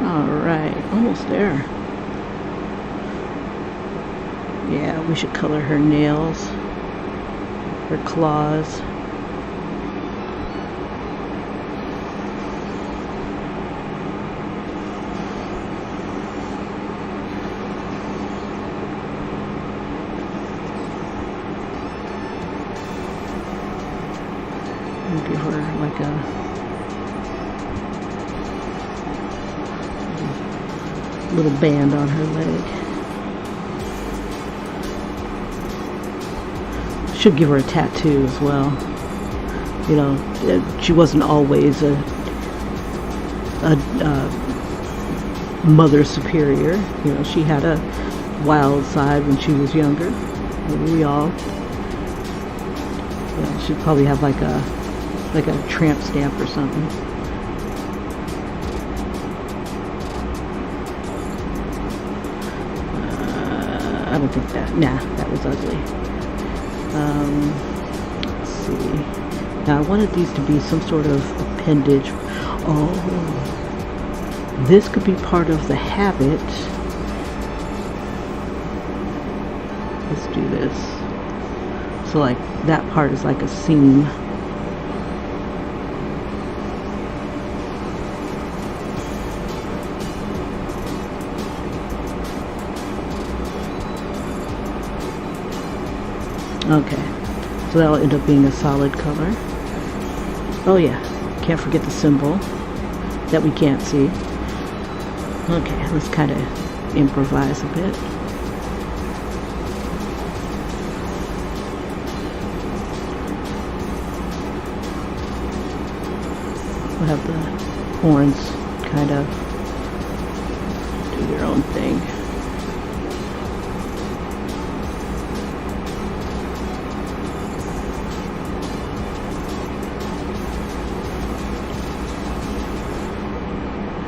Alright, almost there. Yeah, we should color her nails, her claws. We'll give her like a little band on her leg. Should give her a tattoo as well. You know, she wasn't always a mother superior. You know, she had a wild side when she was younger. We all. You know, she'd probably have like a tramp stamp or something. I don't think that, nah, that was ugly. Let's see. Now I wanted these to be some sort of appendage. Oh, this could be part of the habit. Let's do this. So like that part is like a seam. Okay, so that'll end up being a solid color. Oh yeah, can't forget the symbol that we can't see. Okay, let's kind of improvise a bit. We'll have the horns kind of do their own thing.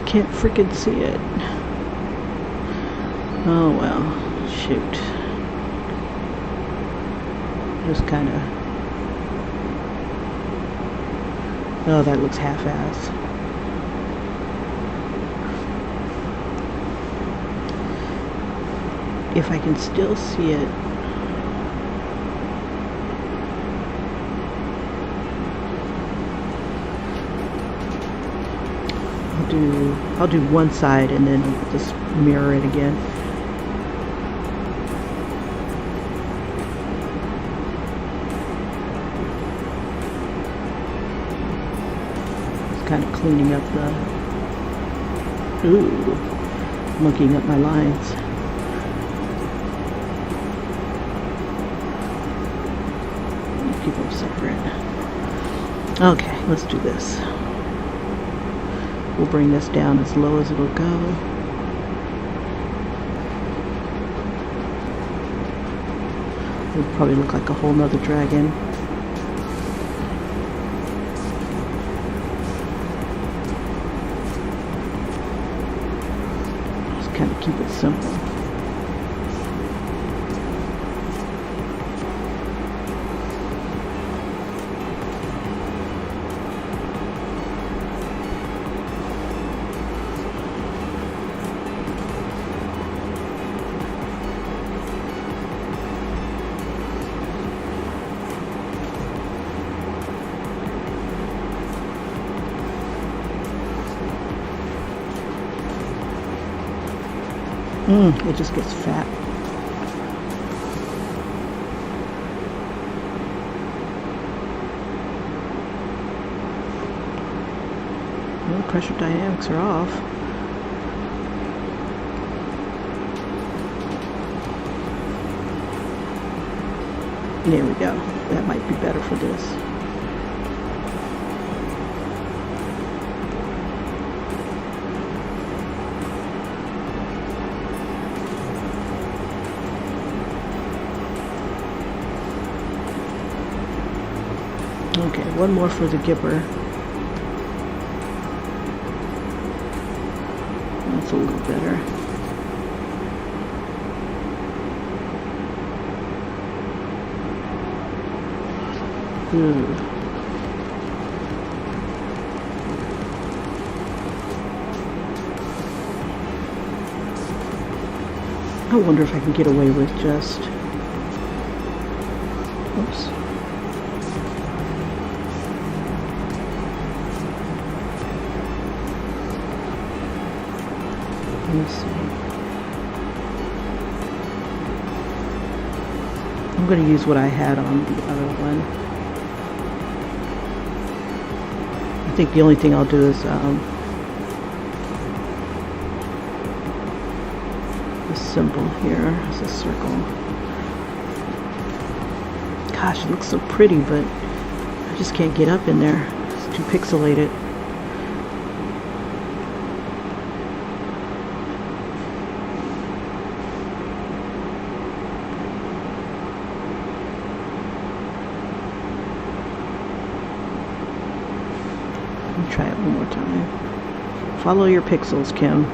Can't freaking see it. Oh well, shoot. Just kind of. Oh, that looks half-assed. If I can still see it. I'll do one side and then just mirror it again. Just kind of cleaning up the, monkeying up my lines. Keep them separate. Okay, let's do this. We'll bring this down as low as it'll go. It'll probably look like a whole nother dragon. Just kind of keep it simple. It just gets fat. Well, pressure dynamics are off. There we go. That might be better for this. Okay, one more for the gipper. That's a little better. I wonder if I can get away with just... Oops. Let me see. I'm going to use what I had on the other one. I think the only thing I'll do is this symbol here as a circle. Gosh, it looks so pretty, but I just can't get up in there. It's too pixelated. Try it one more time. Follow your pixels, Kim.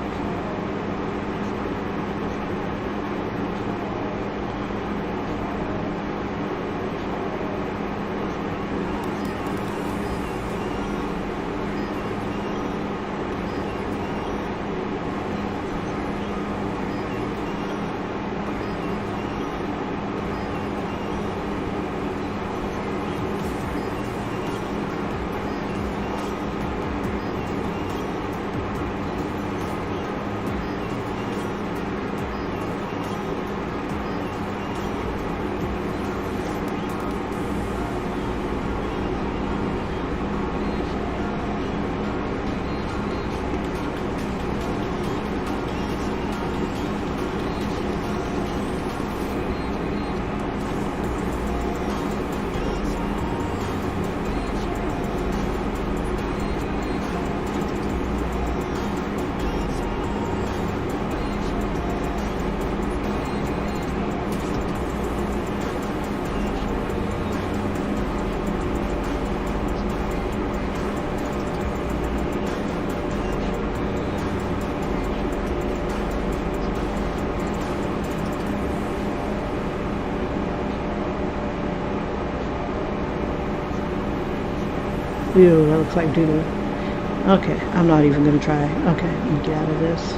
Ew, that looks like doo-doo. Okay, I'm not even going to try. Okay, let me get out of this.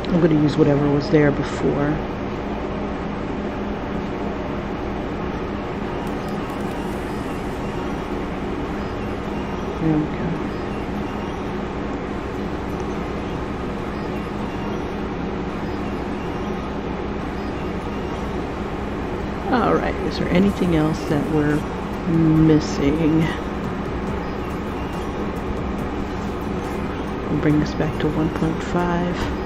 I'm going to use whatever was there before. There we go. Alright, is there anything else that we're missing? We'll bring this back to 1.5.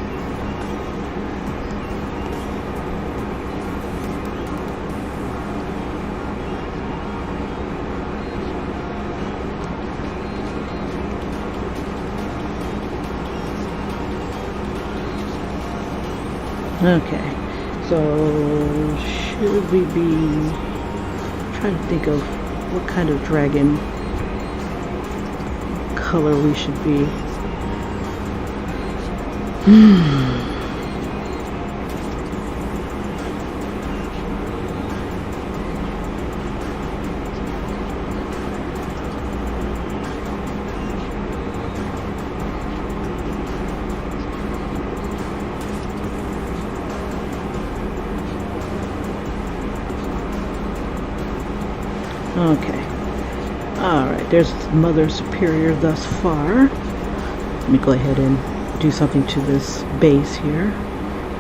Okay, so should we be trying to think of what kind of dragon color we should be? Okay. Alright, there's Mother Superior thus far. Let me go ahead and do something to this base here.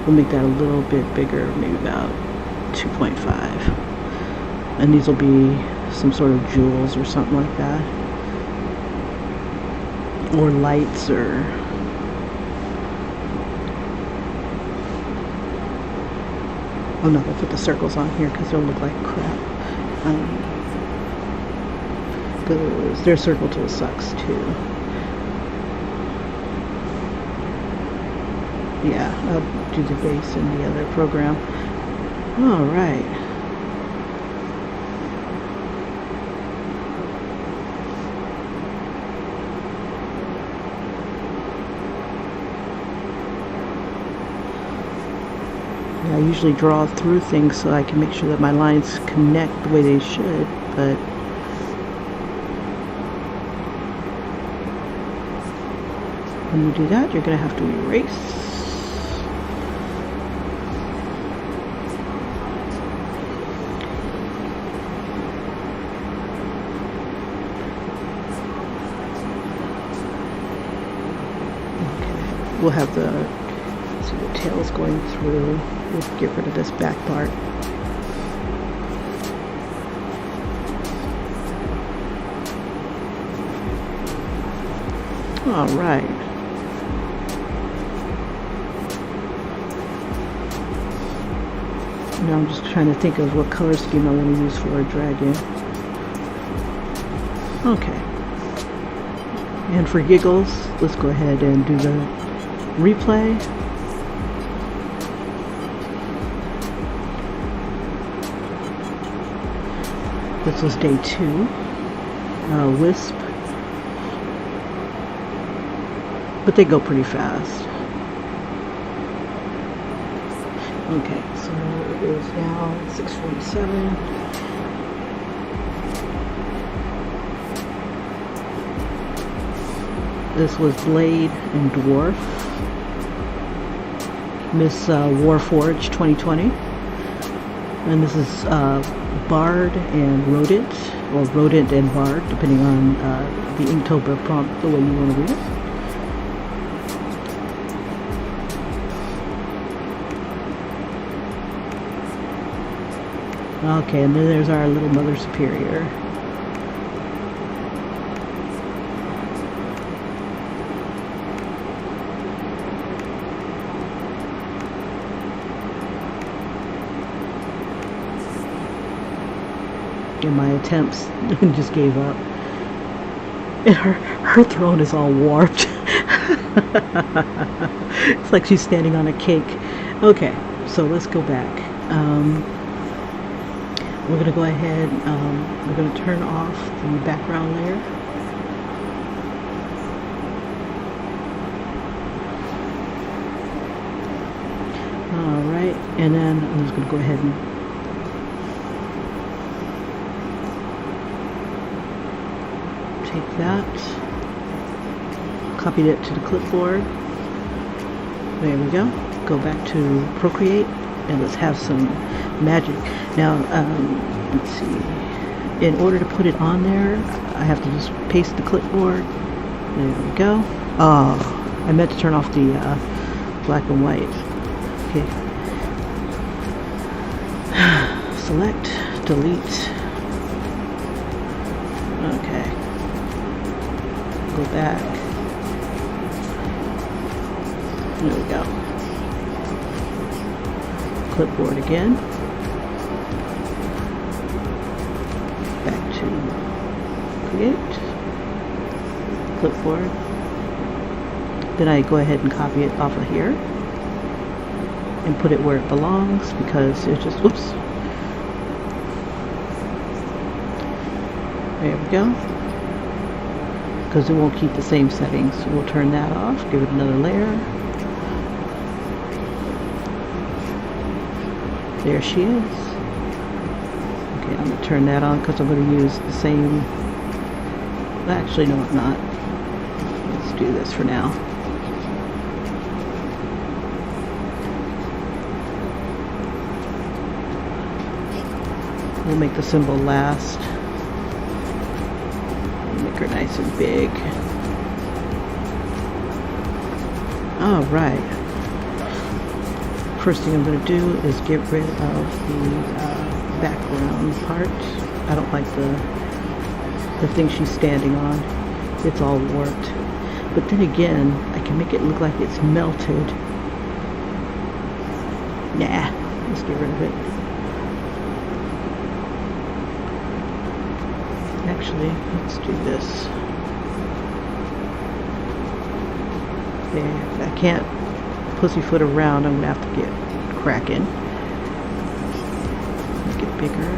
We'll make that a little bit bigger, maybe about 2.5. And these will be some sort of jewels or something like that. Or lights or... Oh no, I'll put the circles on here because they'll look like crap. Because their circle tool sucks too. Yeah, I'll do the base in the other program. Alright. I usually draw through things so I can make sure that my lines connect the way they should, but when you do that, you're going to have to erase. Okay, we'll have the tails going through. We'll get rid of this back part. All right. Now I'm just trying to think of what color scheme I want to use for a dragon. Okay. And for giggles, let's go ahead and do the replay. This was day 2. Wisp. But they go pretty fast. Okay, so it is now 6:47. This was Blade and Dwarf. Miss Warforged 2020. And this is Bard and Rodent, or Rodent and Bard, depending on the Inktober prompt, the way you want to read it. Okay, and then there's our little Mother Superior. In my attempts, just gave up. And her throne is all warped. It's like she's standing on a cake. Okay, so let's go back. We're going to go ahead, we're going to turn off the background layer. Alright, and then I'm just going to go ahead and take that, copied it to the clipboard. There we go. Go back to Procreate and let's have some magic. Now, let's see. In order to put it on there, I have to just paste the clipboard. There we go. Oh, I meant to turn off the black and white. Okay. Select, delete. Okay. Go back. There we go. Clipboard again. Back to create. Clipboard. Then I go ahead and copy it off of here and put it where it belongs because it just, oops. There we go. Because it won't keep the same settings. So we'll turn that off, give it another layer. There she is. Okay, I'm going to turn that on because I'm going to use the same. Actually, no, I'm not. Let's do this for now. We'll make the symbol last. Make her nice and big. All right. First thing I'm going to do is get rid of the background part. I don't like the thing she's standing on. It's all warped. But then again, I can make it look like it's melted. Nah, let's get rid of it. Actually, let's do this. There, I can't pussyfoot around. I'm gonna have to get cracking. Make it bigger.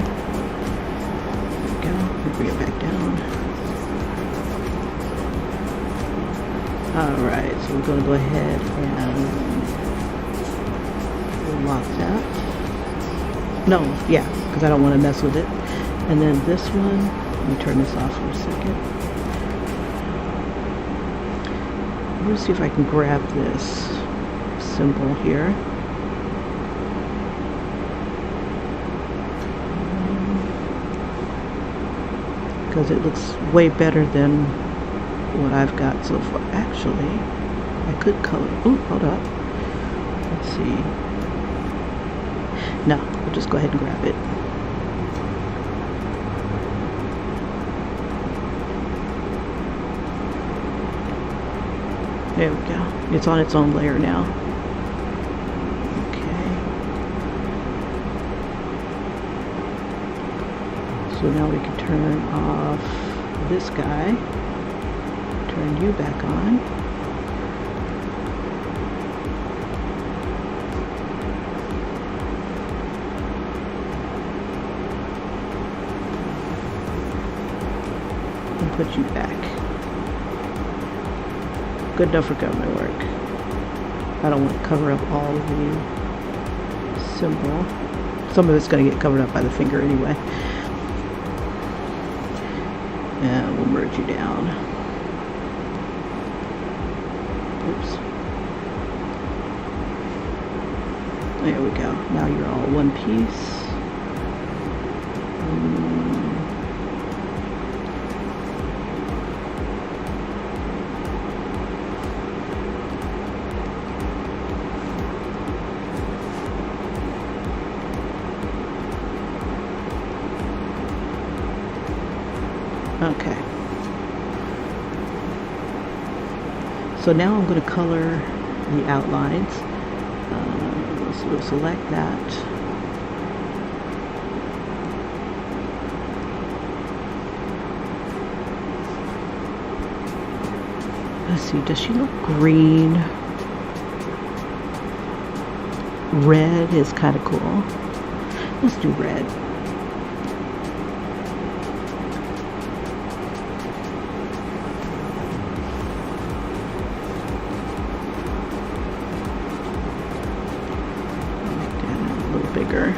There we go. Bring it back down. Alright, so we're going to go ahead and lock that. No, yeah, because I don't want to mess with it. And then this one, let me turn this off for a second. I'm going to see if I can grab this symbol here. Because it looks way better than what I've got so far. Actually, I could color. Ooh, hold up. Let's see. No, we'll just go ahead and grab it. There we go. It's on its own layer now. Okay. So now we can turn off this guy. Turn you back on. And put you back. Good enough for government work. I don't want to cover up all of the symbol. Some of it's going to get covered up by the finger anyway. And we'll merge you down. Oops. There we go. Now you're all one piece. Okay. So now I'm going to color the outlines. So we'll select that. Let's see, does she look green? Red is kind of cool. Let's do red. Bigger.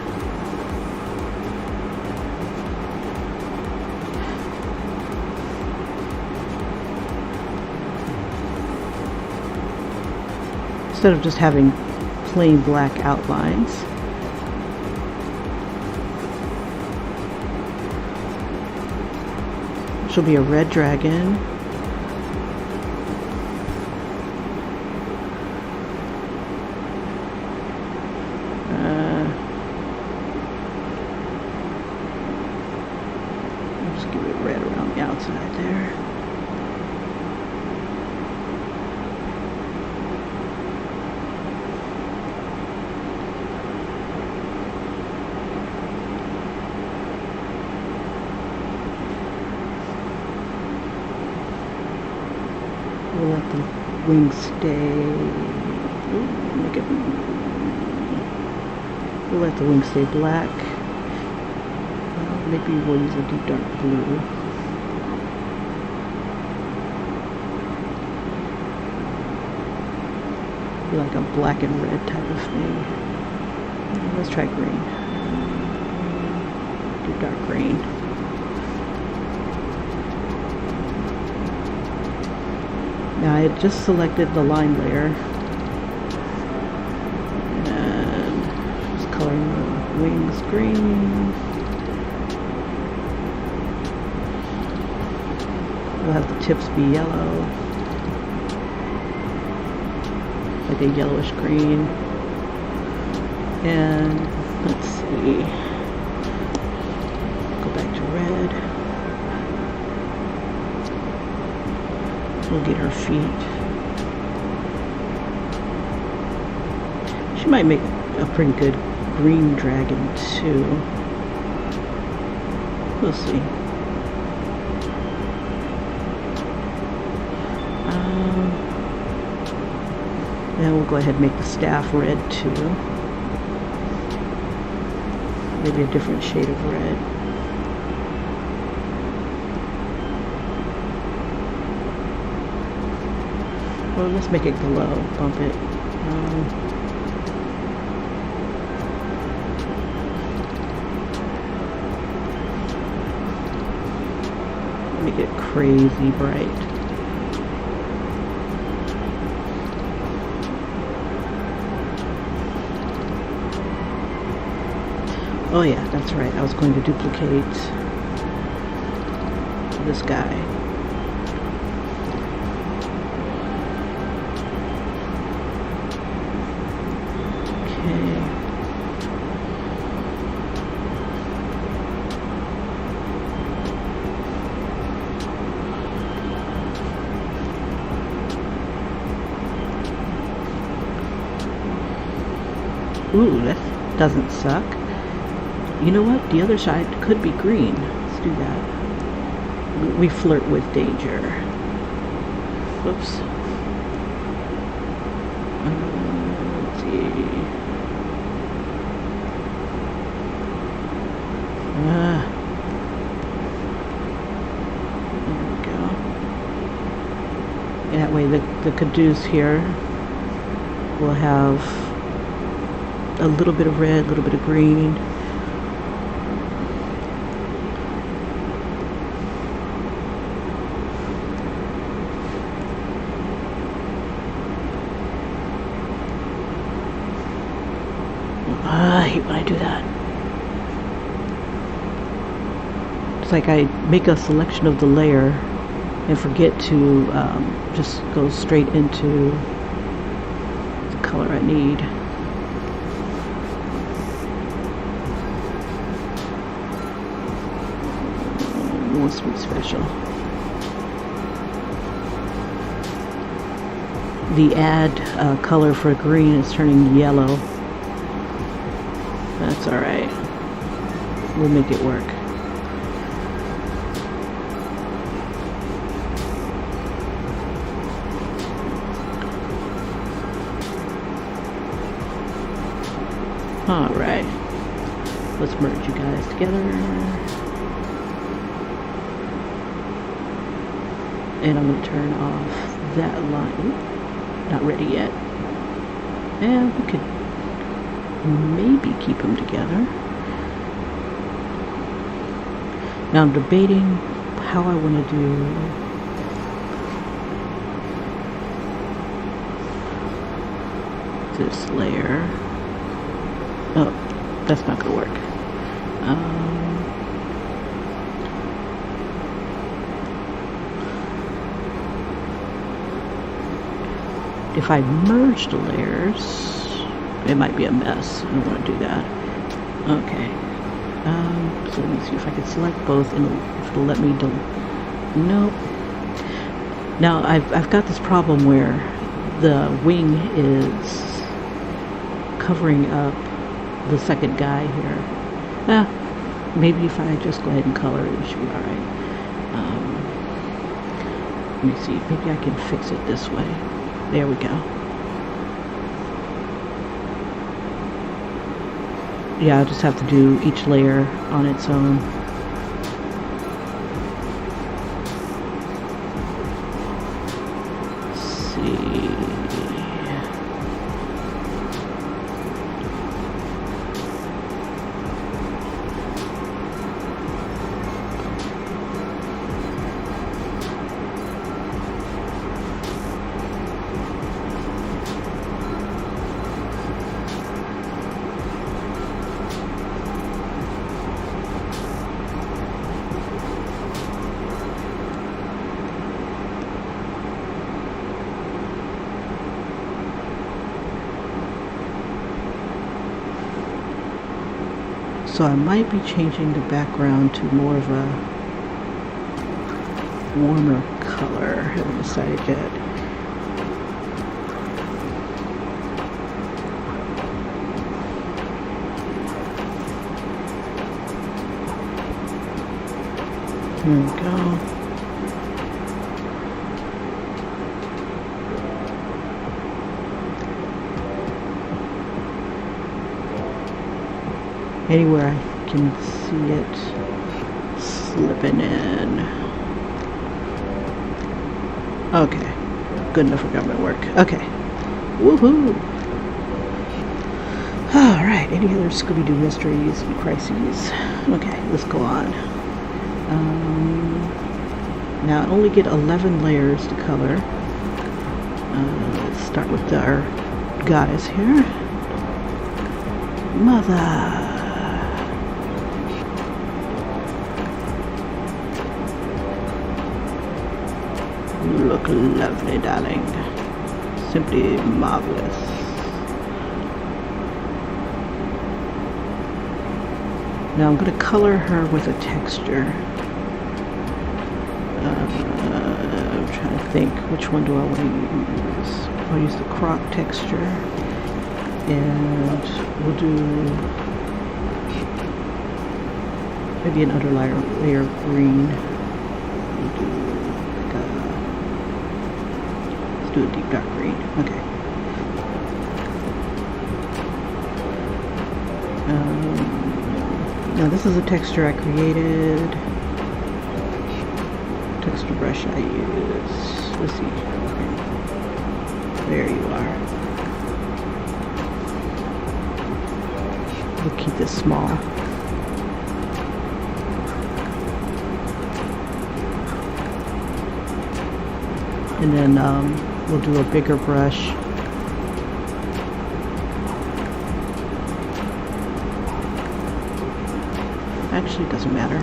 Instead of just having plain black outlines. She'll be a red dragon. Just give it red around the outside there. We'll let the wings stay. We'll let the wings stay black. Maybe we'll use a deep dark blue. Like a black and red type of thing. Let's try green. Do dark green. Now I had just selected the line layer. And just coloring the wings green. We'll have the tips be yellow. like a yellowish green. And let's see, go back to red. We'll get her feet. She might make a pretty good green dragon too. We'll see. Then we'll go ahead and make the staff red too. Maybe a different shade of red. Well, let's make it glow. Bump it. Make it crazy bright. Oh yeah, that's right. I was going to duplicate this guy. Okay. Ooh, that doesn't suck. You know what? The other side could be green. Let's do that. We flirt with danger. Whoops. Let's see. There we go. And that way the caduce here will have a little bit of red, a little bit of green. I hate when I do that. It's like I make a selection of the layer and forget to just go straight into the color I need. More Sweet Special. The add color for green is turning yellow. That's alright. We'll make it work. Alright. Let's merge you guys together. And I'm going to turn off that line. Not ready yet. And we could maybe keep them together. Now I'm debating how I want to do this layer. Oh, that's not going to work. If I merge the layers, it might be a mess. I don't want to do that. Okay. So let me see if I can select both and if it'll let me nope. Now I've got this problem where the wing is covering up the second guy here. Maybe if I just go ahead and color it, it should be alright. Let me see. Maybe I can fix it this way. There we go. Yeah, I'll just have to do each layer on its own. Let's see. So I might be changing the background to more of a warmer color. I haven't decided yet. Here we go. Anywhere I can see it slipping in. Okay, good enough for government work. Okay, woohoo! All right, any other Scooby-Doo mysteries and crises? Okay, let's go on. Now I only get 11 layers to color. Let's start with our goddess here. Mother. Look lovely, darling. Simply marvelous. Now I'm going to color her with a texture. I'm trying to think, which one do I want to use? I'll use the crop texture, and we'll do maybe an underlayer layer of green. We'll do let's do a deep dark green. Okay. Now this is a texture I created. Texture brush I use. Let's see. There you are. We'll keep this small. And then we'll do a bigger brush. Actually, it doesn't matter.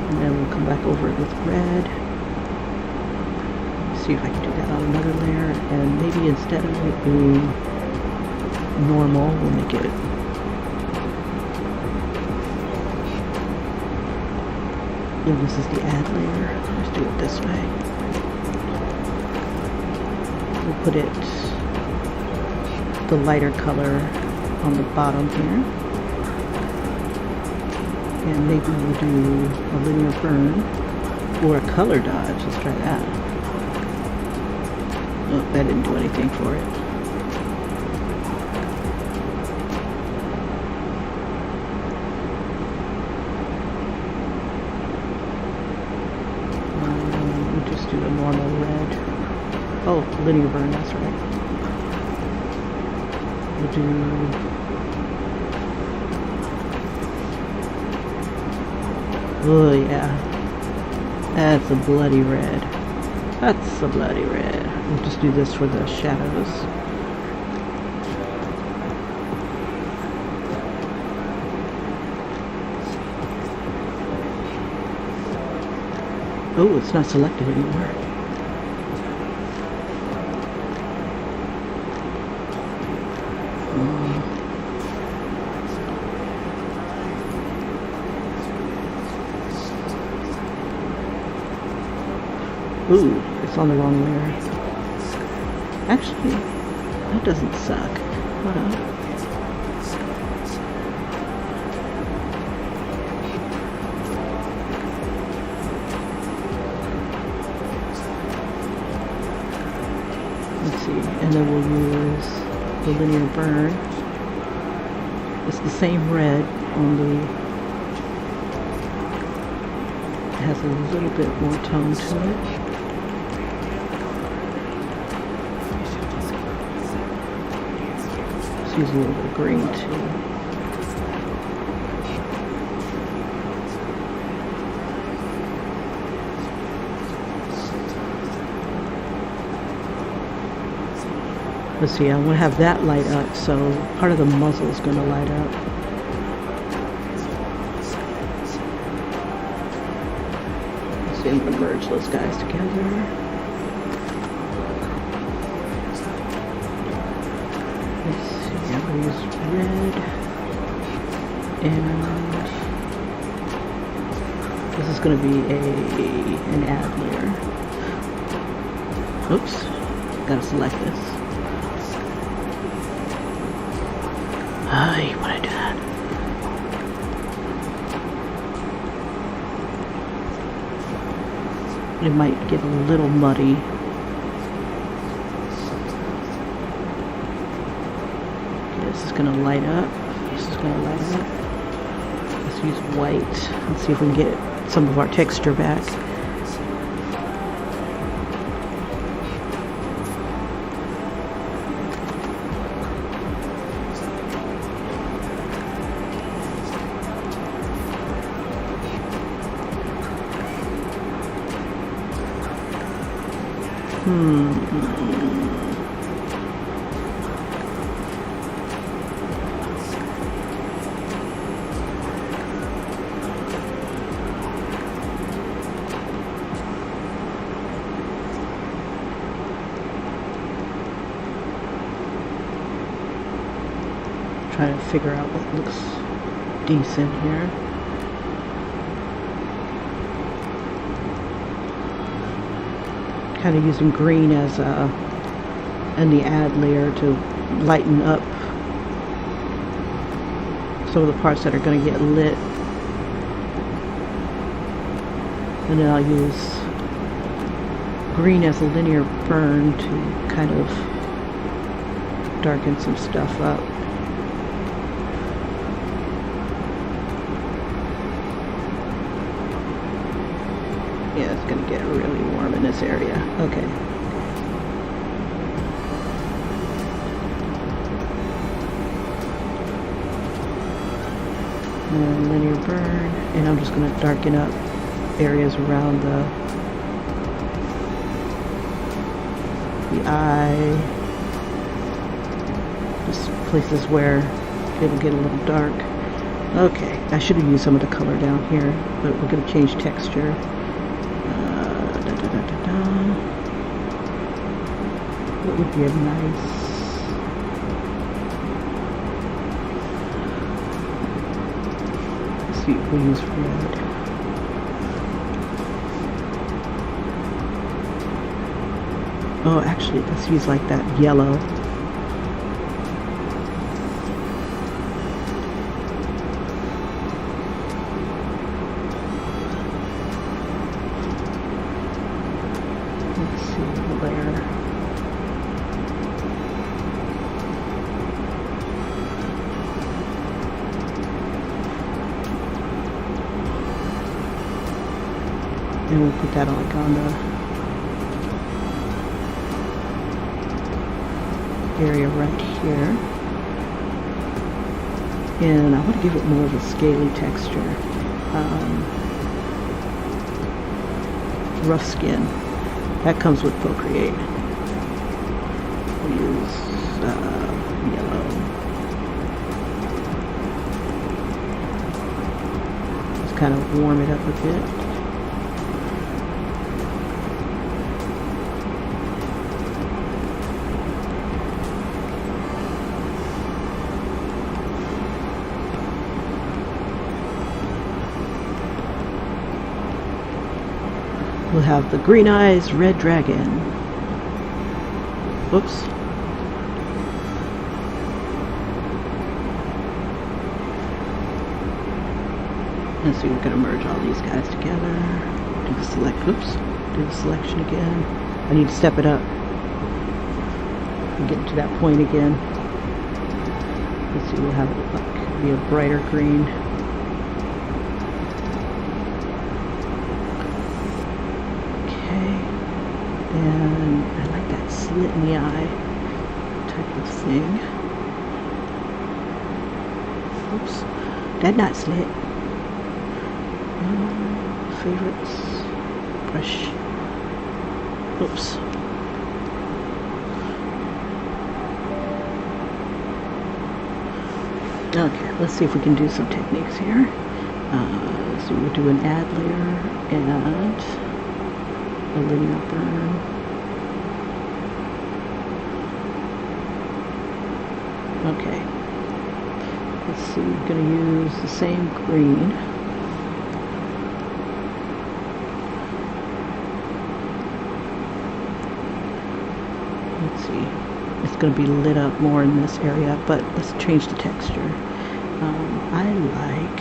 And then we'll come back over it with red. See if I can do that on another layer. And maybe instead of it being normal, we'll make it this is the add layer. Let's do it this way. We'll put it the lighter color on the bottom here. And maybe we'll do a linear burn or a color dodge. Let's try that. Oh, that didn't do anything for it. We'll just do a normal red. Oh, linear burn, that's right. We'll do oh yeah, that's a bloody red. That's a bloody red. We'll just do this for the shadows. Oh, it's not selected anymore. Ooh, it's on the wrong layer. Actually, that doesn't suck. Hold on. Let's see, and then we'll use the linear burn. It's the same red, only it has a little bit more tone to it. Use a little bit of green too. Let's see, I'm going to have that light up, so part of the muzzle is going to light up. Let's see, I'm going to merge those guys together. red, and this is going to be an add layer. Oops, gotta select this. Ay, when I do that. It might get a little muddy. This is going to light up. This is going to light up. Let's use white and see if we can get some of our texture back. Trying to figure out what looks decent here. Kind of using green as in the add layer to lighten up some of the parts that are going to get lit. And then I'll use green as a linear burn to kind of darken some stuff up. Yeah, it's going to get really warm in this area. Okay. And linear burn, and I'm just going to darken up areas around the eye, just places where it'll get a little dark. Okay, I should have used some of the color down here, but we're going to change texture. What would be a nice... Let's see if we use red. Oh, actually, let's use like that yellow. Let's see the layer. And we'll put that like on the area right here. And I want to give it more of a scaly texture. Rough skin. That comes with Procreate. We'll use yellow. Just kind of warm it up a bit. We'll have the green eyes, red dragon. Whoops. And so we're going to merge all these guys together. Do the select, whoops. Do the selection again. I need to step it up. And get to that point again. Let's see, we'll have it like be a brighter green. And I like that slit in the eye type of thing. Oops, that not slit. Favorites, brush. Oops. Okay, let's see if we can do some techniques here. So we'll do an add layer and a linear burn. Okay. Let's see, I'm going to use the same green. Let's see, it's going to be lit up more in this area, but let's change the texture. I like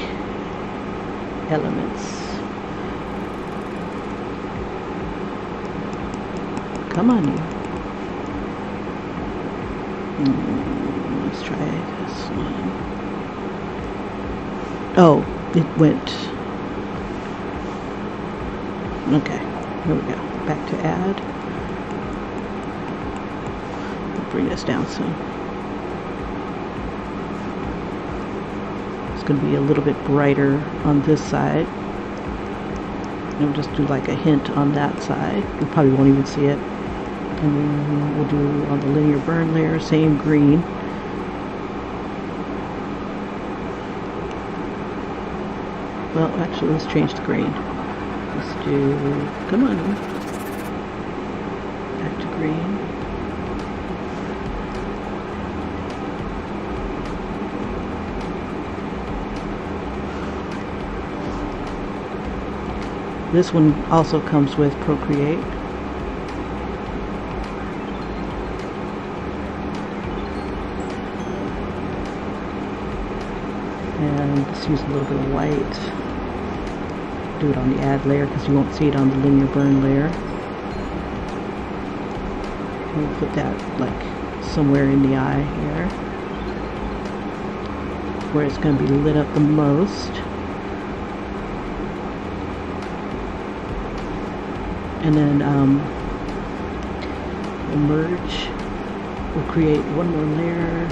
elements. Come on, you. Let's try this one. Oh, it went. Okay, here we go. Back to add. I'll bring this down some. It's going to be a little bit brighter on this side. And we'll just do like a hint on that side. You probably won't even see it. And then we'll do on the linear burn layer, same green. Well, actually, let's change the green. Let's do, come on, back to green. This one also comes with Procreate. And let's use a little bit of white. Do it on the add layer because you won't see it on the linear burn layer. We'll put that like somewhere in the eye here, where it's going to be lit up the most. And then we'll merge. We'll create one more layer,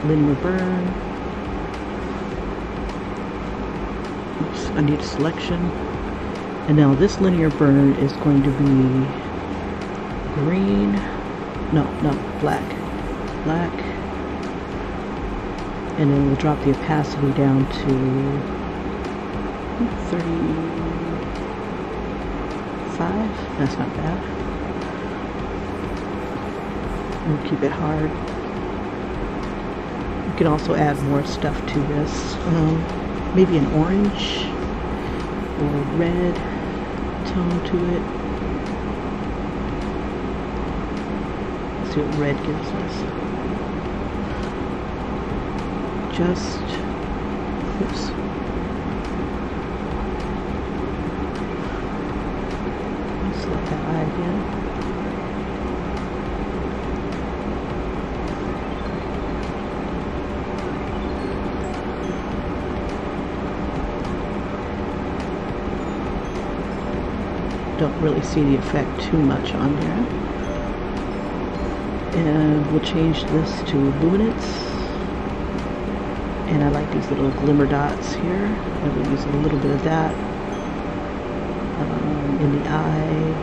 linear burn. Oops, I need a selection. And now this linear burn is going to be green. No, black. Black. And then we'll drop the opacity down to 35. That's not bad. We'll keep it hard. You can also add more stuff to this. Maybe an orange or red tone to it. Let's see what red gives us. Oops. Select that eye again. Don't really see the effect too much on there. And we'll change this to luminance. And I like these little glimmer dots here. I will use a little bit of that. In the eye,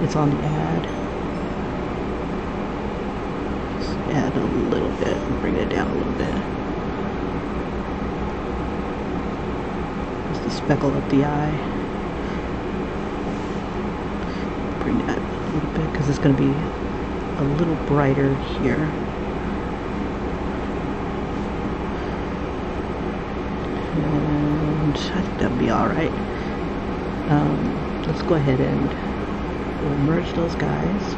it's on the add. Just add a little bit and bring it down a little bit. Just to speckle up the eye. Bring that a little bit because it's going to be a little brighter here. And I think that'll be alright. Let's go ahead and we'll merge those guys.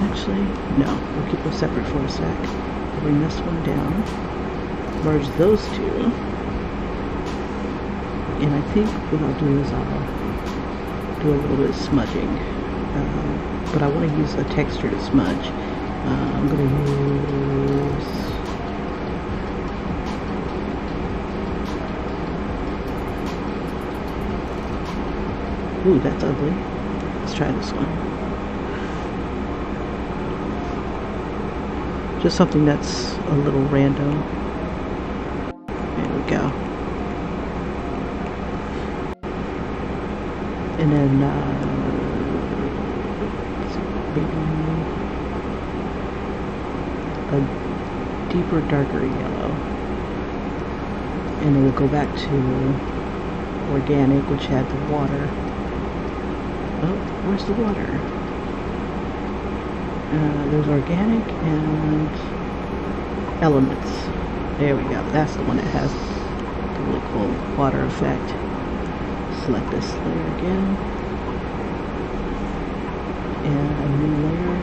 Actually, no, we'll keep them separate for a sec. We'll bring this one down, merge those two, and I think what I'll do is I'll do a little bit of smudging, but I want to use a texture to smudge. I'm going to use ooh, that's ugly. Let's try this one. Just something that's a little random. There we go. And then maybe a deeper, darker yellow. And then we'll go back to organic, which had the water. Oh, where's the water? There's organic and elements. There we go. That's the one that has the really cool water effect. Select this layer again. And a new layer.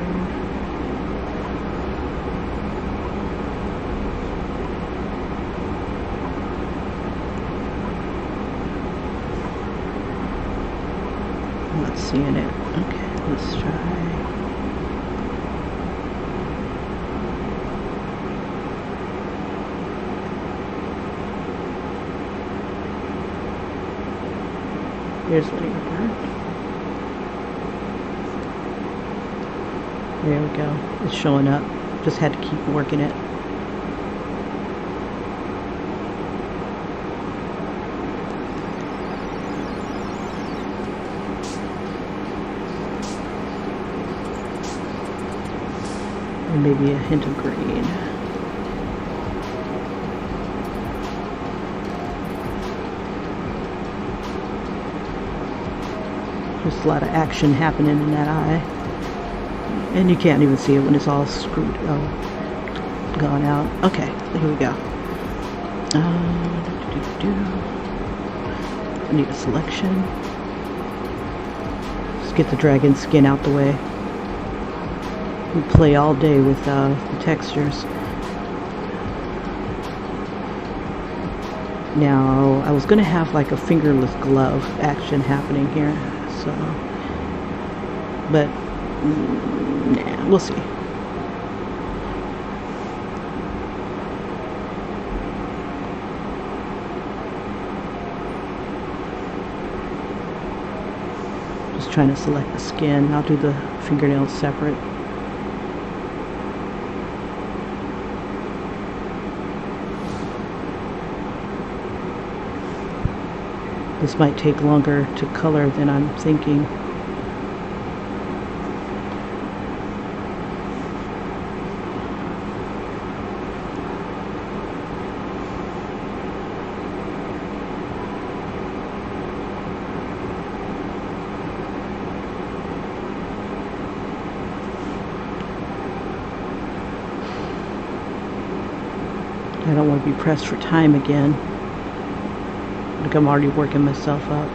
I'm not seeing it. Okay, let's try. Here's what you got. There we go. It's showing up. Just had to keep working it. And maybe a hint of green. There's a lot of action happening in that eye. And you can't even see it when it's all screwed, gone out. Okay, here we go. I need a selection. Just get the dragon skin out the way. We play all day with the textures. Now, I was going to have like a fingerless glove action happening here, so, but nah, we'll see. Just trying to select the skin. I'll do the fingernails separate. This might take longer to color than I'm thinking. I don't want to be pressed for time again. Like I'm already working myself up.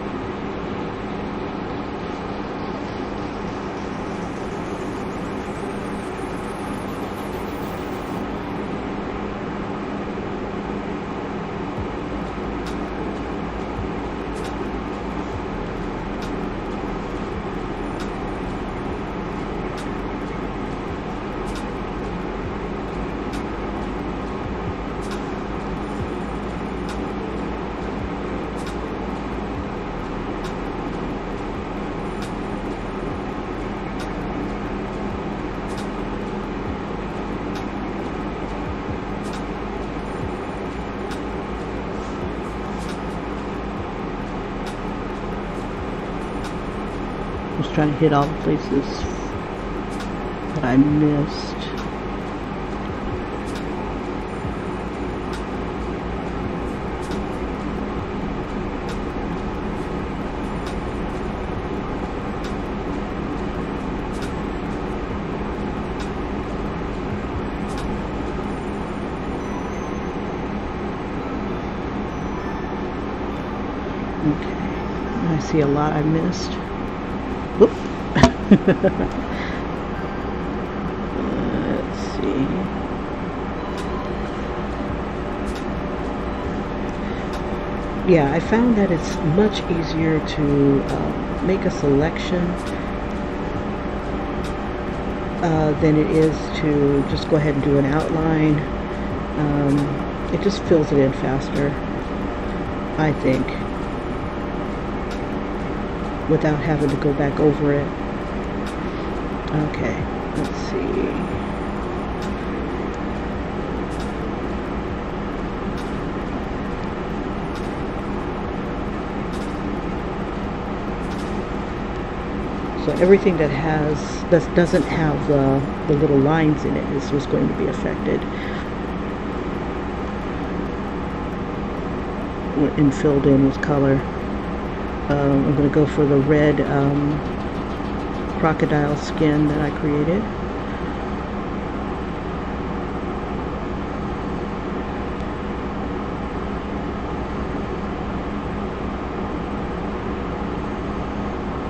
Just trying to hit all the places that I missed. Okay, I see a lot I missed. Whoop. Let's see. Yeah, I found that it's much easier to make a selection than it is to just go ahead and do an outline. It just fills it in faster, I think, without having to go back over it. Okay, let's see. So everything that doesn't have the little lines in it is just going to be affected and filled in with color. I'm going to go for the red crocodile skin that I created.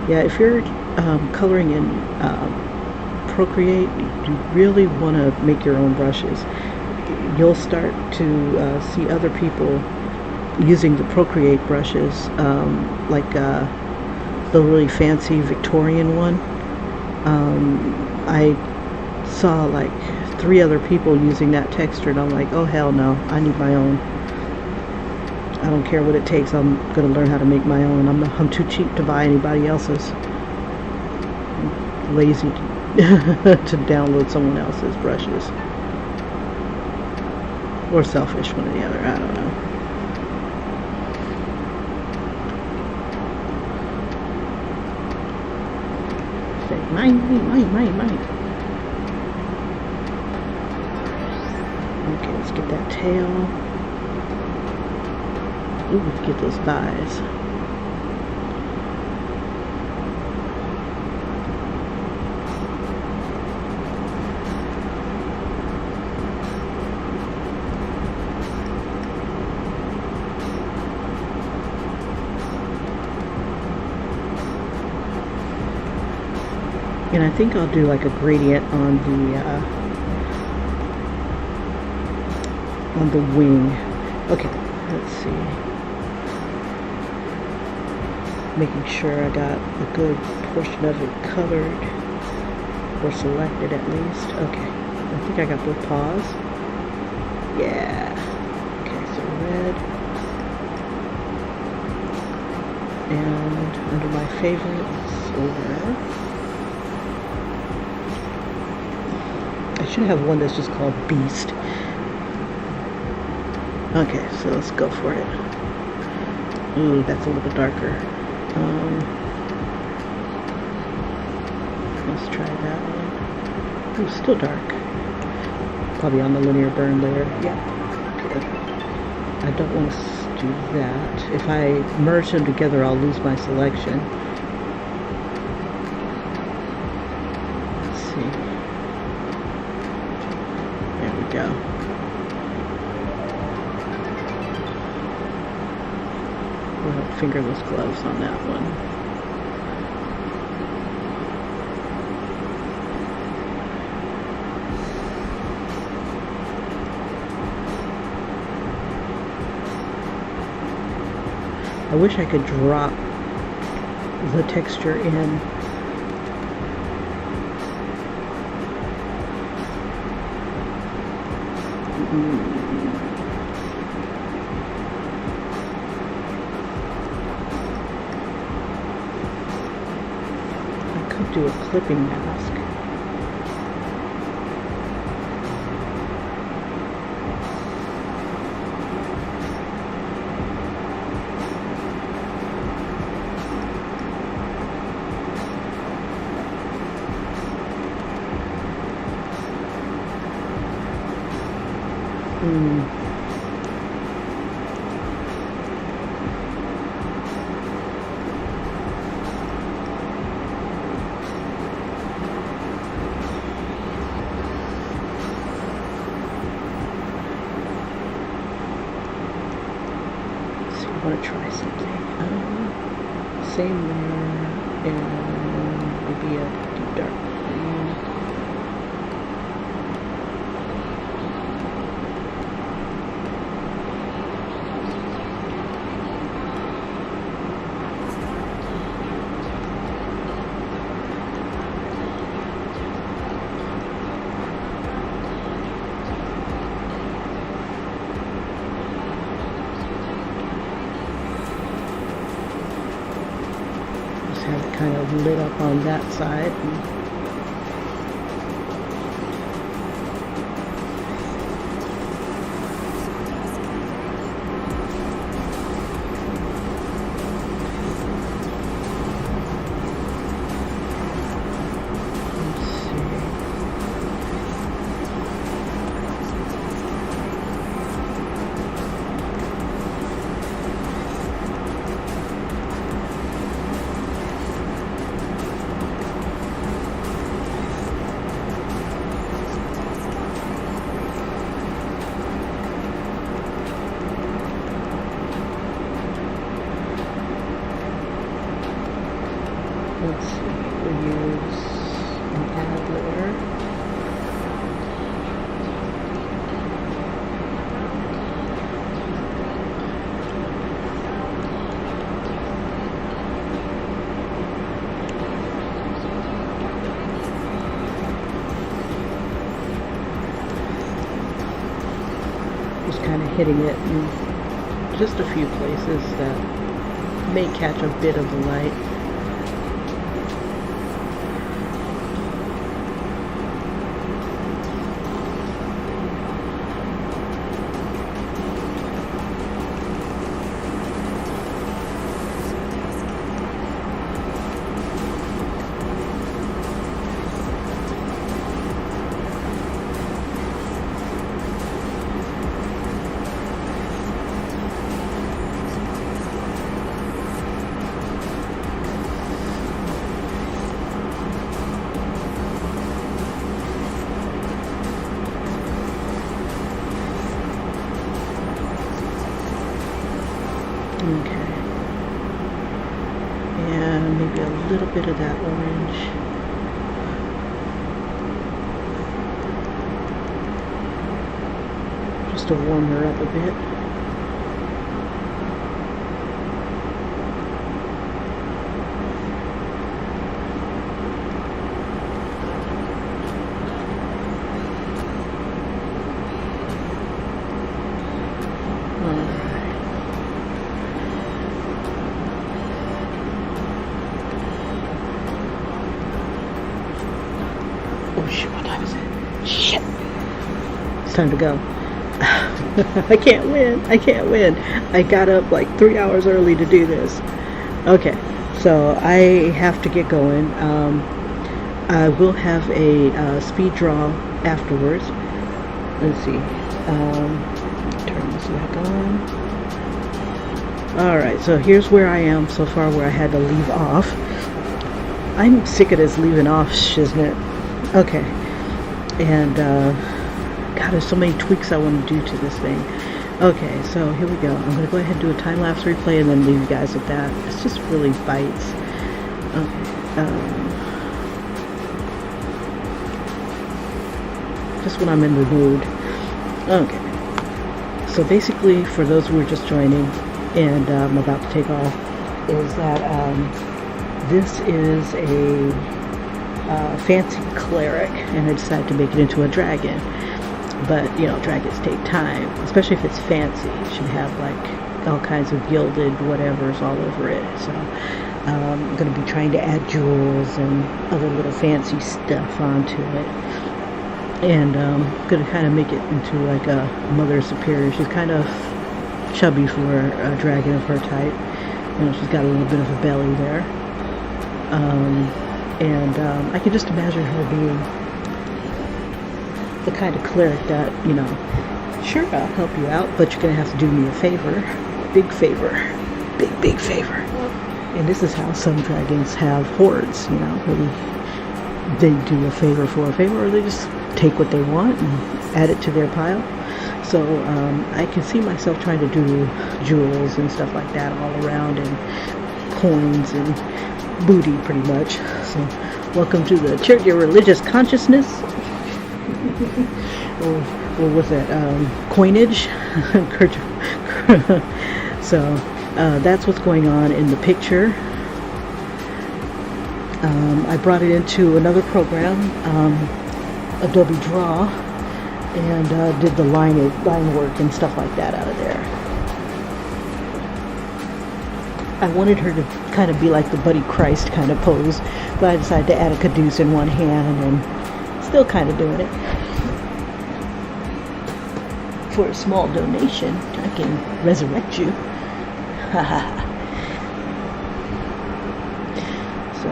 Yeah, if you're coloring in Procreate, you really want to make your own brushes. You'll start to see other people using the Procreate brushes, like the really fancy Victorian one. I saw like 3 other people using that texture, and I'm like, oh hell no, I need my own. I don't care what it takes. I'm gonna learn how to make my own. I'm too cheap to buy anybody else's. I'm lazy to download someone else's brushes, or selfish, one or the other. I don't know. Say mine. Okay, let's get that tail. Ooh, get those thighs. And I think I'll do like a gradient on the wing. Okay, let's see. Making sure I got a good portion of it colored, or selected at least. Okay, I think I got both paws. Yeah. Okay, so red. And under my favorites, over. I should have one that's just called Beast. Okay, so let's go for it. Ooh, that's a little darker. Let's try that one. Ooh, still dark. Probably on the linear burn layer. Yeah, good. I don't want to do that. If I merge them together, I'll lose my selection. Let's see. There we go. We'll have fingerless gloves on that one. I wish I could drop the texture in. I could do a clipping mask. I want to try something. Same layer, and maybe a deep dark green. Have it kind of lit up on that side. Let's see, we'll use an adler. Just kind of hitting it in just a few places that may catch a bit of the light. Okay. And maybe a little bit of that orange. Just to warm her up a bit. Oh shit, what time is it? Shit! It's time to go. I can't win. I can't win. I got up like 3 hours early to do this. Okay, so I have to get going. I will have a speed draw afterwards. Let's see. Turn this back on. Alright, so here's where I am so far, where I had to leave off. I'm sick of this leaving off shiznit. Okay, and God, there's so many tweaks I want to do to this thing. Okay, so here we go. I'm going to go ahead and do a time-lapse replay and then leave you guys with that. It's just really bites. Okay, just when I'm in the mood. Okay, so basically, for those who are just joining and I'm about to take off, is that this is a fancy cleric, and I decided to make it into a dragon. But you know, dragons take time, especially if it's fancy. It should have like all kinds of gilded whatevers all over it. So I'm going to be trying to add jewels and other little fancy stuff onto it, and I'm going to kind of make it into like a mother superior. She's kind of chubby for a dragon of her type. You know, she's got a little bit of a belly there. And I can just imagine her being the kind of cleric that, you know, sure, I'll help you out, but you're going to have to do me a favor. Big favor. Big favor. And this is how some dragons have hordes, you know, where they do a favor for a favor, or they just take what they want and add it to their pile. So I can see myself trying to do jewels and stuff like that all around, and coins and booty, pretty much. So welcome to the Church of Religious Consciousness. or what's that? Coinage. So that's what's going on in the picture. I brought it into another program, Adobe Draw, and did the line work and stuff like that out of there. I wanted her to kind of be like the Buddy Christ kind of pose, but I decided to add a caduce in one hand, and still kind of doing it. For a small donation, I can resurrect you. So,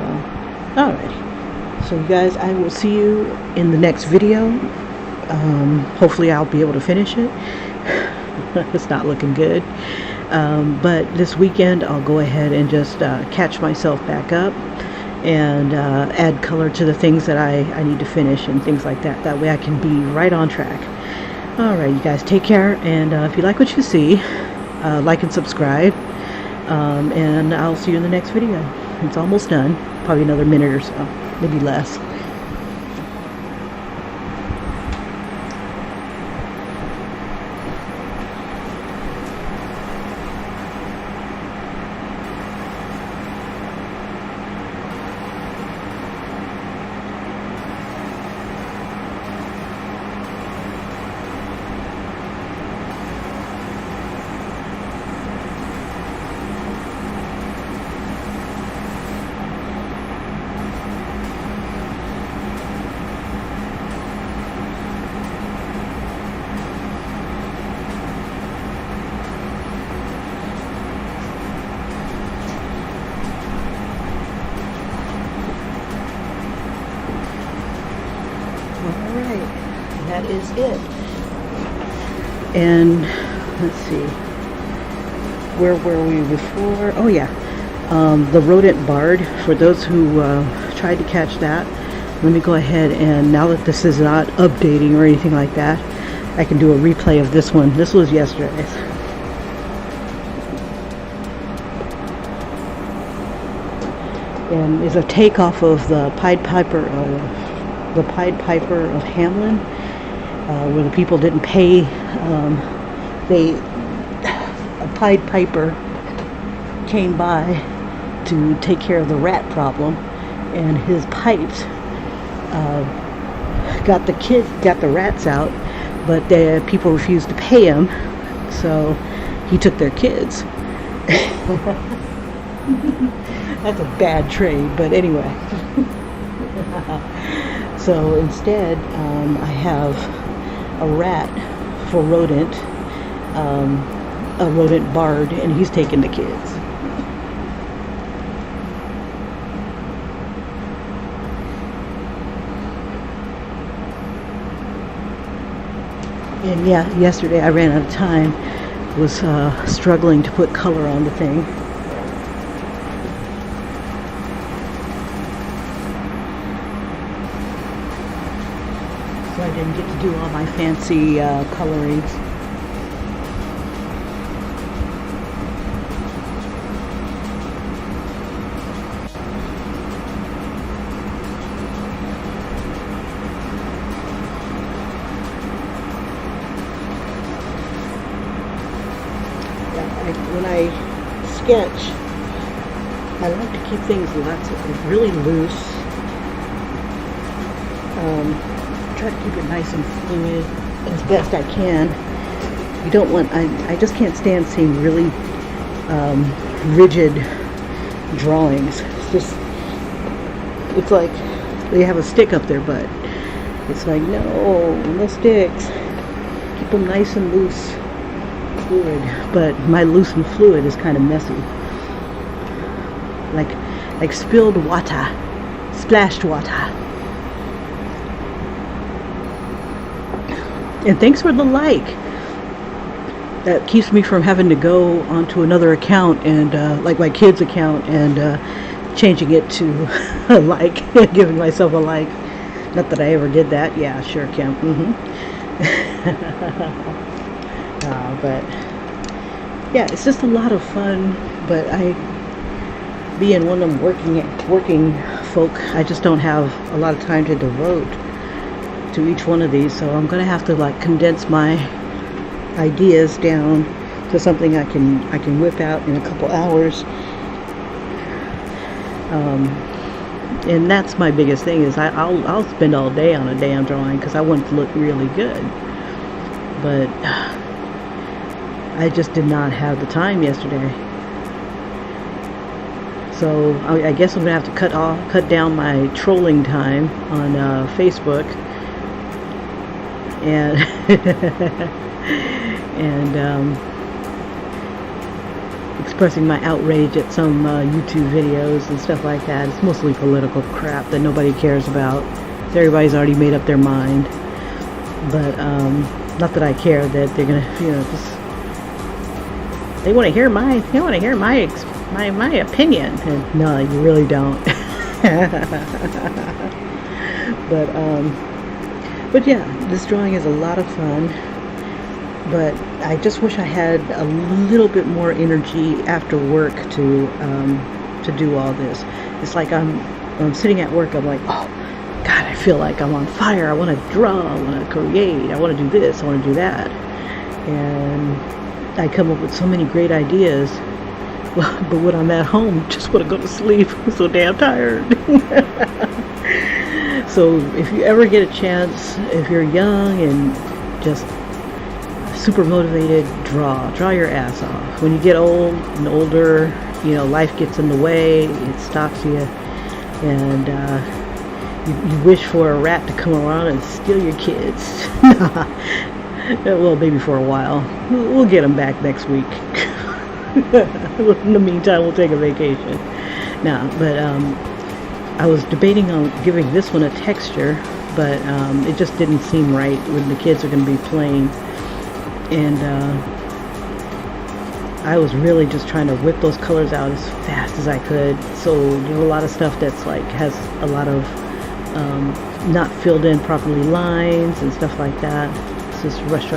alrighty. So you guys, I will see you in the next video. Hopefully I'll be able to finish it. It's not looking good. But this weekend I'll go ahead and just catch myself back up and add color to the things that I need to finish and things like that. That way I can be right on track. Alright, you guys, take care, and if you like what you see, like and subscribe, and I'll see you in the next video. It's almost done. Probably another minute or so, maybe less. Alright, that is it. And let's see, where were we before? Oh yeah, the rodent bard, for those who tried to catch that. Let me go ahead, and now that this is not updating or anything like that, I can do a replay of this one. This was yesterday's. And it's a takeoff of the Pied Piper of Hamelin, where the people didn't pay. A Pied Piper came by to take care of the rat problem, and his pipes got the rats out, but the people refused to pay him, so he took their kids. That's a bad trade, but anyway. So instead, I have a rat for rodent, a rodent bard, and he's taking the kids. And yeah, yesterday I ran out of time, was struggling to put color on the thing. So I didn't get to do all my fancy colorings. When I sketch, I like to keep things really loose. Try to keep it nice and fluid as best I can. You don't want, I just can't stand seeing really rigid drawings. It's like they have a stick up their butt. It's like, no sticks. Keep them nice and loose. Fluid, but my loose and fluid is kind of messy, like spilled water, splashed water. And thanks for the like. That keeps me from having to go onto another account and like my kid's account and changing it to a like, giving myself a like. Not that I ever did that. Yeah, sure, Kim. But yeah, it's just a lot of fun. But being one of them working folk, I just don't have a lot of time to devote to each one of these. So I'm gonna have to like condense my ideas down to something I can whip out in a couple hours. And that's my biggest thing, is I'll spend all day on a damn drawing because I want it to look really good. But I just did not have the time yesterday. So I guess I'm gonna have to cut down my trolling time on Facebook and and expressing my outrage at some YouTube videos and stuff like that. It's mostly political crap that nobody cares about. Everybody's already made up their mind. But not that I care that they're gonna, just. They want to hear my opinion. And no, you really don't. But yeah, this drawing is a lot of fun. But I just wish I had a little bit more energy after work to to do all this. It's like I'm sitting at work, I'm like, oh God, I feel like I'm on fire. I want to draw, I want to create, I want to do this, I want to do that. And I come up with so many great ideas. Well, but when I'm at home, just want to go to sleep. I'm so damn tired. So if you ever get a chance, if you're young and just super motivated, draw your ass off. When you get old and older, you know, life gets in the way, it stops you, and you wish for a rat to come around and steal your kids. Well, maybe for a while. We'll get them back next week. In the meantime, we'll take a vacation. Now, but I was debating on giving this one a texture, but it just didn't seem right when the kids are going to be playing. And I was really just trying to whip those colors out as fast as I could. So there's a lot of stuff that's like has a lot of not filled in properly lines and stuff like that. It's just rush.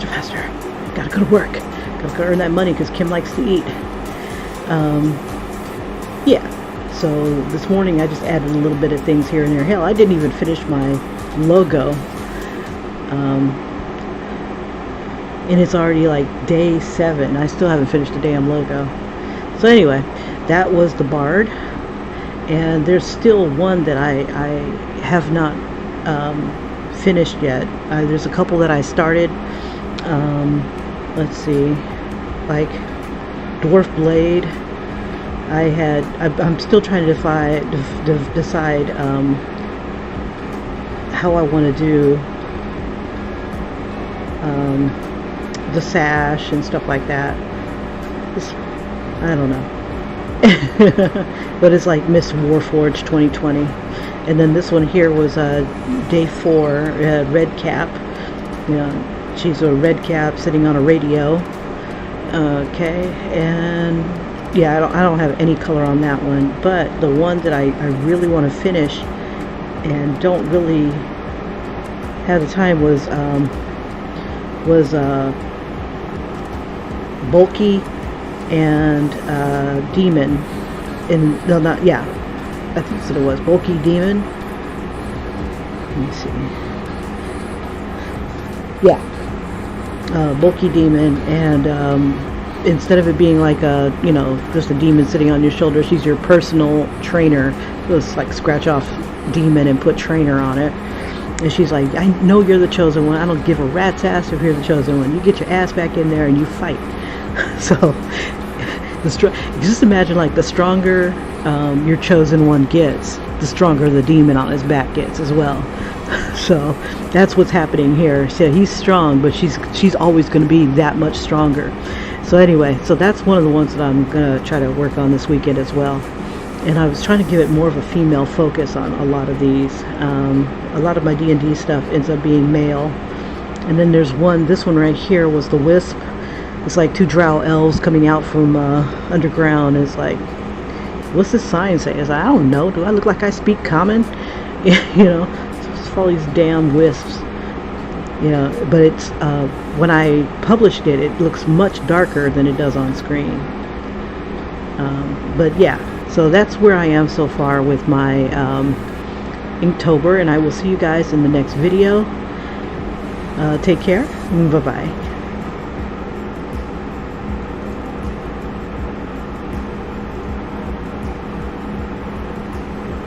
Faster. Gotta go to work. Gotta go earn that money because Kim likes to eat. Yeah. So this morning I just added a little bit of things here and there. Hell, I didn't even finish my logo. And it's already like day 7. I still haven't finished the damn logo. So anyway, that was the Bard. And there's still one that I have not finished yet. There's a couple that I started. Let's see, like Dwarf Blade. I'm still trying to decide how I want to do the sash and stuff like that. I don't know. But it's like Miss Warforged 2020. And then this one here was day 4, Red Cap. You know, she's a red cap sitting on a radio. Okay, and yeah, I don't have any color on that one. But the one that I really want to finish and don't really have the time was Bulky and Demon. And no, not yeah. I think that's what it was. Bulky Demon. Let me see. Yeah. Bulky Demon, and instead of it being like a, you know, just a demon sitting on your shoulder, she's your personal trainer. Just like scratch off demon and put trainer on it. And she's like, I know you're the chosen one. I don't give a rat's ass if you're the chosen one. You get your ass back in there and you fight. So just imagine, like, the stronger your chosen one gets, the stronger the demon on his back gets as well. So that's what's happening here. So he's strong, but she's always going to be that much stronger. So anyway, so that's one of the ones that I'm going to try to work on this weekend as well. And I was trying to give it more of a female focus on a lot of these. A lot of my D&D stuff ends up being male. And then there's this one right here was the Wisp. It's like 2 drow elves coming out from underground. It's like, what's this sign say? It's like, I don't know. Do I look like I speak common? You know, all these damn wisps. Yeah, but it's when I published it, it looks much darker than it does on screen. But yeah, so that's where I am so far with my Inktober, and I will see you guys in the next video. Take care. Bye bye.